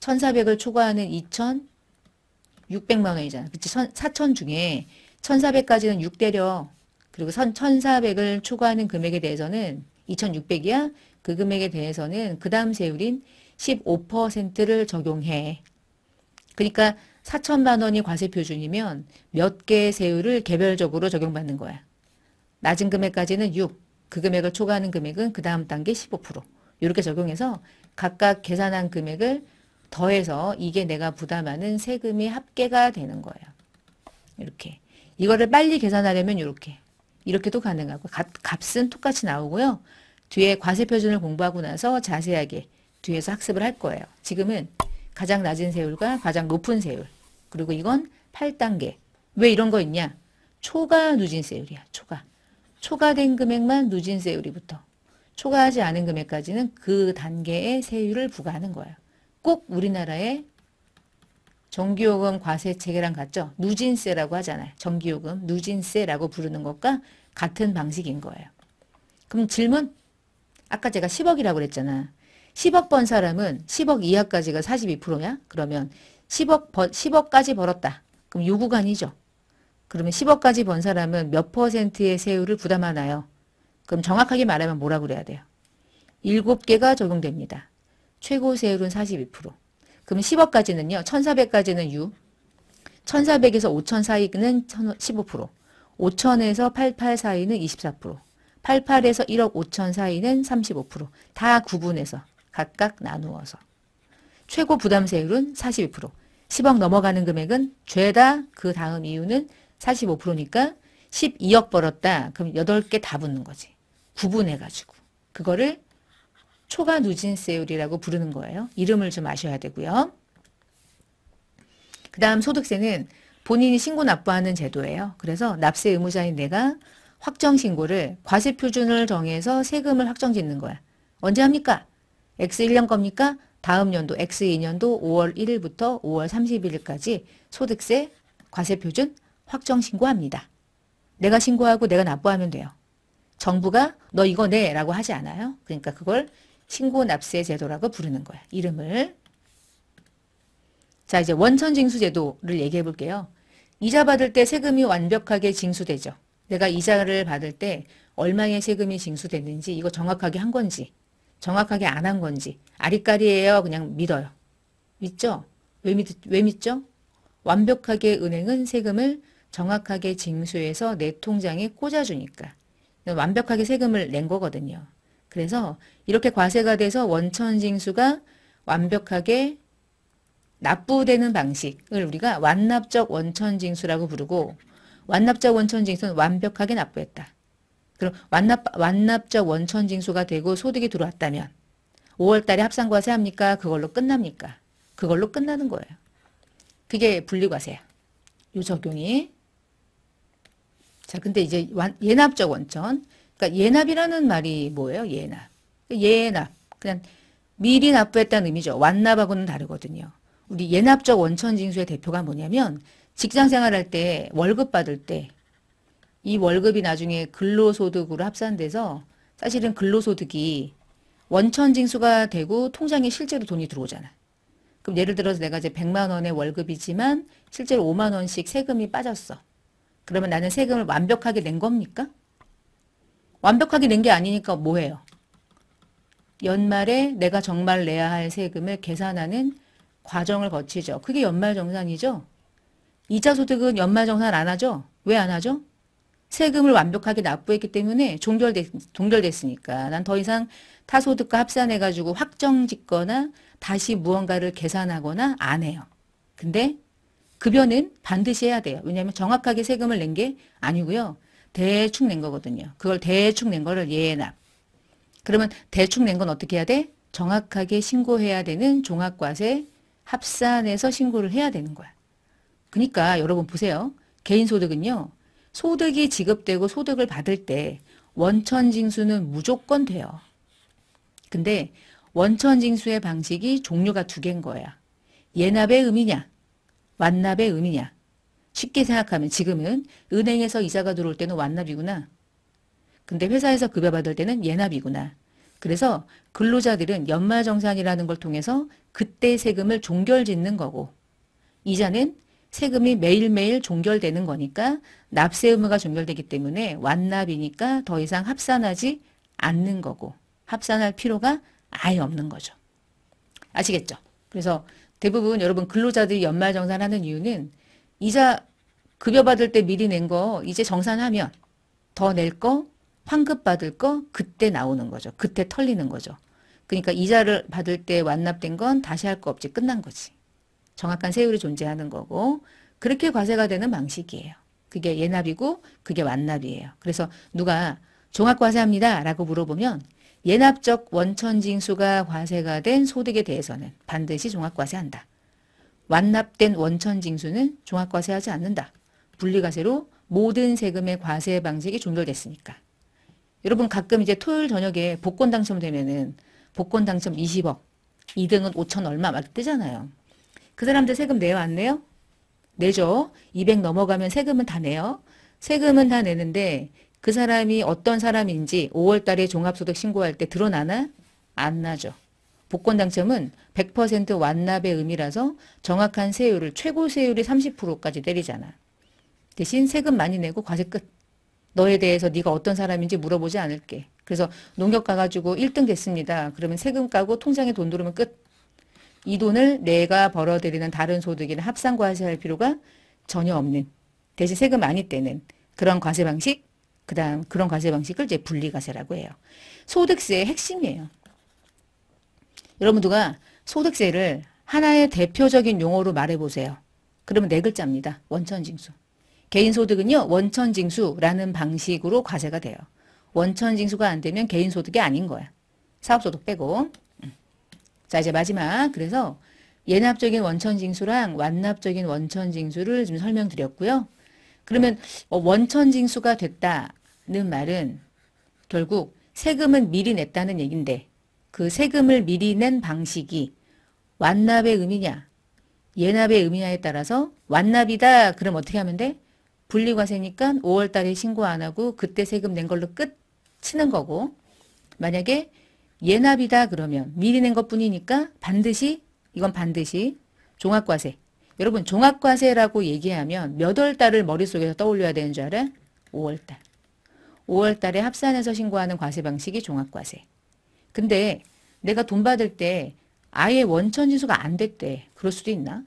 1,400을 초과하는 2,600만 원이잖아. 그치? 4천 중에 1,400까지는 6 때려. 그리고 1,400을 초과하는 금액에 대해서는 2,600이야. 그 금액에 대해서는 그 다음 세율인 15%를 적용해. 그러니까 4천만 원이 과세 표준이면 몇 개의 세율을 개별적으로 적용받는 거야. 낮은 금액까지는 6, 그 금액을 초과하는 금액은 그 다음 단계 15%. 이렇게 적용해서 각각 계산한 금액을 더해서 이게 내가 부담하는 세금이 합계가 되는 거예요. 이렇게. 이거를 빨리 계산하려면 이렇게도 가능하고 값은 똑같이 나오고요. 뒤에 과세 표준을 공부하고 나서 자세하게 뒤에서 학습을 할 거예요. 지금은 가장 낮은 세율과 가장 높은 세율. 그리고 이건 8단계. 왜 이런 거 있냐? 초과 누진세율이야. 초과된 금액만 누진세율이 붙어. 초과하지 않은 금액까지는 그 단계의 세율을 부과하는 거예요. 꼭 우리나라의 전기요금 과세 체계랑 같죠? 누진세라고 하잖아요. 전기요금 누진세라고 부르는 것과 같은 방식인 거예요. 그럼 질문? 아까 제가 10억이라고 그랬잖아. 10억 번 사람은 10억 이하까지가 42%야? 그러면 10억까지 벌었다. 그럼 요 구간이죠. 그러면 10억까지 번 사람은 몇 %의 세율을 부담하나요? 그럼 정확하게 말하면 뭐라 그래야 돼요? 7개가 적용됩니다. 최고 세율은 42%. 그럼 10억까지는요. 1,400까지는 6. 1,400에서 5,000 사이는 15%. 5,000에서 88 사이는 24%. 88에서 1억 5천 사이는 35%. 다 구분해서 각각 나누어서. 최고 부담세율은 42%. 10억 넘어가는 금액은 죄다 그 다음 이유는 45%니까 12억 벌었다. 그럼 8개 다 붙는 거지. 구분해가지고. 그거를 초과 누진세율이라고 부르는 거예요. 이름을 좀 아셔야 되고요. 그 다음 소득세는 본인이 신고 납부하는 제도예요. 그래서 납세 의무자인 내가 확정 신고를 과세 표준을 정해서 세금을 확정 짓는 거야. 언제 합니까? X 1년 겁니까? 다음 연도 X 2년도 5월 1일부터 5월 31일까지 소득세 과세 표준 확정 신고합니다. 내가 신고하고 내가 납부하면 돼요. 정부가 너 이거 내 라고 하지 않아요. 그러니까 그걸 신고 납세 제도라고 부르는 거야. 이름을. 자, 이제 원천 징수 제도를 얘기해 볼게요. 이자 받을 때 세금이 완벽하게 징수되죠. 내가 이자를 받을 때 얼마의 세금이 징수됐는지 이거 정확하게 한 건지 정확하게 안 한 건지 아리까리예요. 그냥 믿어요. 믿죠? 왜 믿죠? 완벽하게 은행은 세금을 정확하게 징수해서 내 통장에 꽂아주니까. 완벽하게 세금을 낸 거거든요. 그래서 이렇게 과세가 돼서 원천 징수가 완벽하게 납부되는 방식을 우리가 완납적 원천 징수라고 부르고 완납적 원천 징수는 완벽하게 납부했다. 그럼 완납적 원천 징수가 되고 소득이 들어왔다면 5월 달에 합산과세 합니까? 그걸로 끝납니까? 그걸로 끝나는 거예요. 그게 분리과세야. 요 적용이. 자, 근데 이제 예납적 원천. 그러니까 예납이라는 말이 뭐예요? 예납. 예납. 그냥 미리 납부했다는 의미죠. 완납하고는 다르거든요. 우리 예납적 원천 징수의 대표가 뭐냐면 직장 생활할 때 월급 받을 때 이 월급이 나중에 근로소득으로 합산돼서 사실은 근로소득이 원천 징수가 되고 통장에 실제로 돈이 들어오잖아. 그럼 예를 들어서 내가 이제 100만 원의 월급이지만 실제로 5만 원씩 세금이 빠졌어. 그러면 나는 세금을 완벽하게 낸 겁니까? 완벽하게 낸 게 아니니까 뭐예요? 연말에 내가 정말 내야 할 세금을 계산하는 과정을 거치죠. 그게 연말정산이죠. 이자소득은 연말정산 안 하죠. 왜 안 하죠? 세금을 완벽하게 납부했기 때문에 종결됐으니까 난 더 이상 타소득과 합산해가지고 확정 짓거나 다시 무언가를 계산하거나 안 해요. 근데 급여는 반드시 해야 돼요. 왜냐하면 정확하게 세금을 낸 게 아니고요. 대충 낸 거거든요. 그걸 대충 낸 거를 예납. 그러면 대충 낸 건 어떻게 해야 돼? 정확하게 신고해야 되는 종합과세 합산해서 신고를 해야 되는 거야. 그러니까 여러분 보세요. 개인소득은요. 소득이 지급되고 소득을 받을 때 원천징수는 무조건 돼요. 근데 원천징수의 방식이 종류가 두 개인 거야. 예납의 의미냐, 완납의 의미냐. 쉽게 생각하면 지금은 은행에서 이자가 들어올 때는 완납이구나. 근데 회사에서 급여 받을 때는 예납이구나. 그래서 근로자들은 연말정산이라는 걸 통해서 그때 세금을 종결짓는 거고 이자는 세금이 매일매일 종결되는 거니까 납세 의무가 종결되기 때문에 완납이니까 더 이상 합산하지 않는 거고 합산할 필요가 아예 없는 거죠. 아시겠죠? 그래서 대부분 여러분 근로자들이 연말정산하는 이유는 이자 급여 받을 때 미리 낸 거 이제 정산하면 더 낼 거 환급 받을 거 그때 나오는 거죠. 그때 털리는 거죠. 그러니까 이자를 받을 때 완납된 건 다시 할 거 없지 끝난 거지. 정확한 세율이 존재하는 거고 그렇게 과세가 되는 방식이에요. 그게 예납이고 그게 완납이에요. 그래서 누가 종합과세합니다 라고 물어보면 예납적 원천징수가 과세가 된 소득에 대해서는 반드시 종합과세한다. 완납된 원천징수는 종합과세하지 않는다. 분리과세로 모든 세금의 과세 방식이 종결됐으니까. 여러분 가끔 이제 토요일 저녁에 복권 당첨되면은 복권 당첨 20억, 2등은 5천 얼마 막 뜨잖아요. 그 사람들 세금 내요 안 내요? 내죠. 200 넘어가면 세금은 다 내요. 세금은 다 내는데 그 사람이 어떤 사람인지 5월 달에 종합소득 신고할 때 드러나나? 안 나죠. 복권 당첨은 100% 완납의 의미라서 정확한 세율을 최고 세율이 30%까지 때리잖아. 대신 세금 많이 내고 과세 끝. 너에 대해서 네가 어떤 사람인지 물어보지 않을게. 그래서 농협 가가지고 1등 됐습니다. 그러면 세금 까고 통장에 돈 들어오면 끝. 이 돈을 내가 벌어들이는 다른 소득이나 합산과세할 필요가 전혀 없는 대신 세금 많이 떼는 그런 과세 방식 그다음 그런 과세 방식을 이제 분리과세라고 해요. 소득세의 핵심이에요. 여러분 누가 소득세를 하나의 대표적인 용어로 말해보세요. 그러면 네 글자입니다. 원천징수. 개인소득은요. 원천징수라는 방식으로 과세가 돼요. 원천징수가 안 되면 개인소득이 아닌 거야. 사업소득 빼고. 자 이제 마지막 그래서 예납적인 원천징수랑 완납적인 원천징수를 좀 설명드렸고요. 그러면 원천징수가 됐다는 말은 결국 세금은 미리 냈다는 얘긴데 그 세금을 미리 낸 방식이 완납의 의미냐 예납의 의미냐에 따라서 완납이다 그럼 어떻게 하면 돼? 분리과세니까 5월 달에 신고 안 하고 그때 세금 낸 걸로 끝 치는 거고 만약에 예납이다 그러면 미리 낸 것뿐이니까 이건 반드시 종합과세. 여러분 종합과세라고 얘기하면 몇 월 달을 머릿속에서 떠올려야 되는 줄 알아? 5월 달. 5월 달에 합산해서 신고하는 과세 방식이 종합과세. 근데 내가 돈 받을 때 아예 원천징수가 안 됐대. 그럴 수도 있나?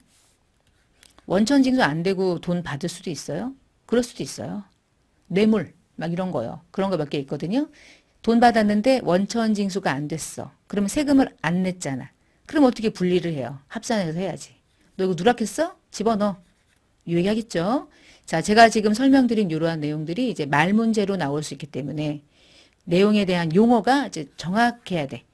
원천징수 안 되고 돈 받을 수도 있어요? 그럴 수도 있어요. 뇌물 막 이런 거요. 그런 거 몇 개 있거든요. 돈 받았는데 원천징수가 안 됐어. 그러면 세금을 안 냈잖아. 그럼 어떻게 분리를 해요? 합산해서 해야지. 너 이거 누락했어? 집어넣어. 이 얘기하겠죠? 자, 제가 지금 설명드린 이러한 내용들이 이제 말 문제로 나올 수 있기 때문에 내용에 대한 용어가 이제 정확해야 돼.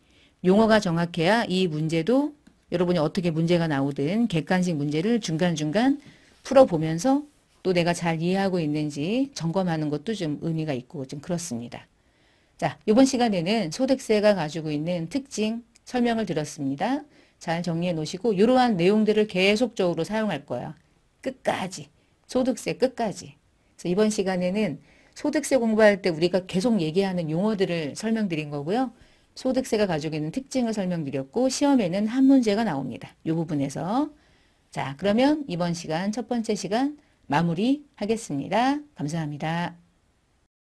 용어가 정확해야 이 문제도 여러분이 어떻게 문제가 나오든 객관식 문제를 중간중간 풀어보면서 또 내가 잘 이해하고 있는지 점검하는 것도 좀 의미가 있고 좀 그렇습니다. 자, 이번 시간에는 소득세가 가지고 있는 특징 설명을 드렸습니다. 잘 정리해 놓으시고 이러한 내용들을 계속적으로 사용할 거예요. 끝까지. 소득세 끝까지. 그래서 이번 시간에는 소득세 공부할 때 우리가 계속 얘기하는 용어들을 설명드린 거고요. 소득세가 가지고 있는 특징을 설명드렸고 시험에는 한 문제가 나옵니다. 이 부분에서. 자, 그러면 이번 시간 첫 번째 시간 마무리 하겠습니다. 감사합니다.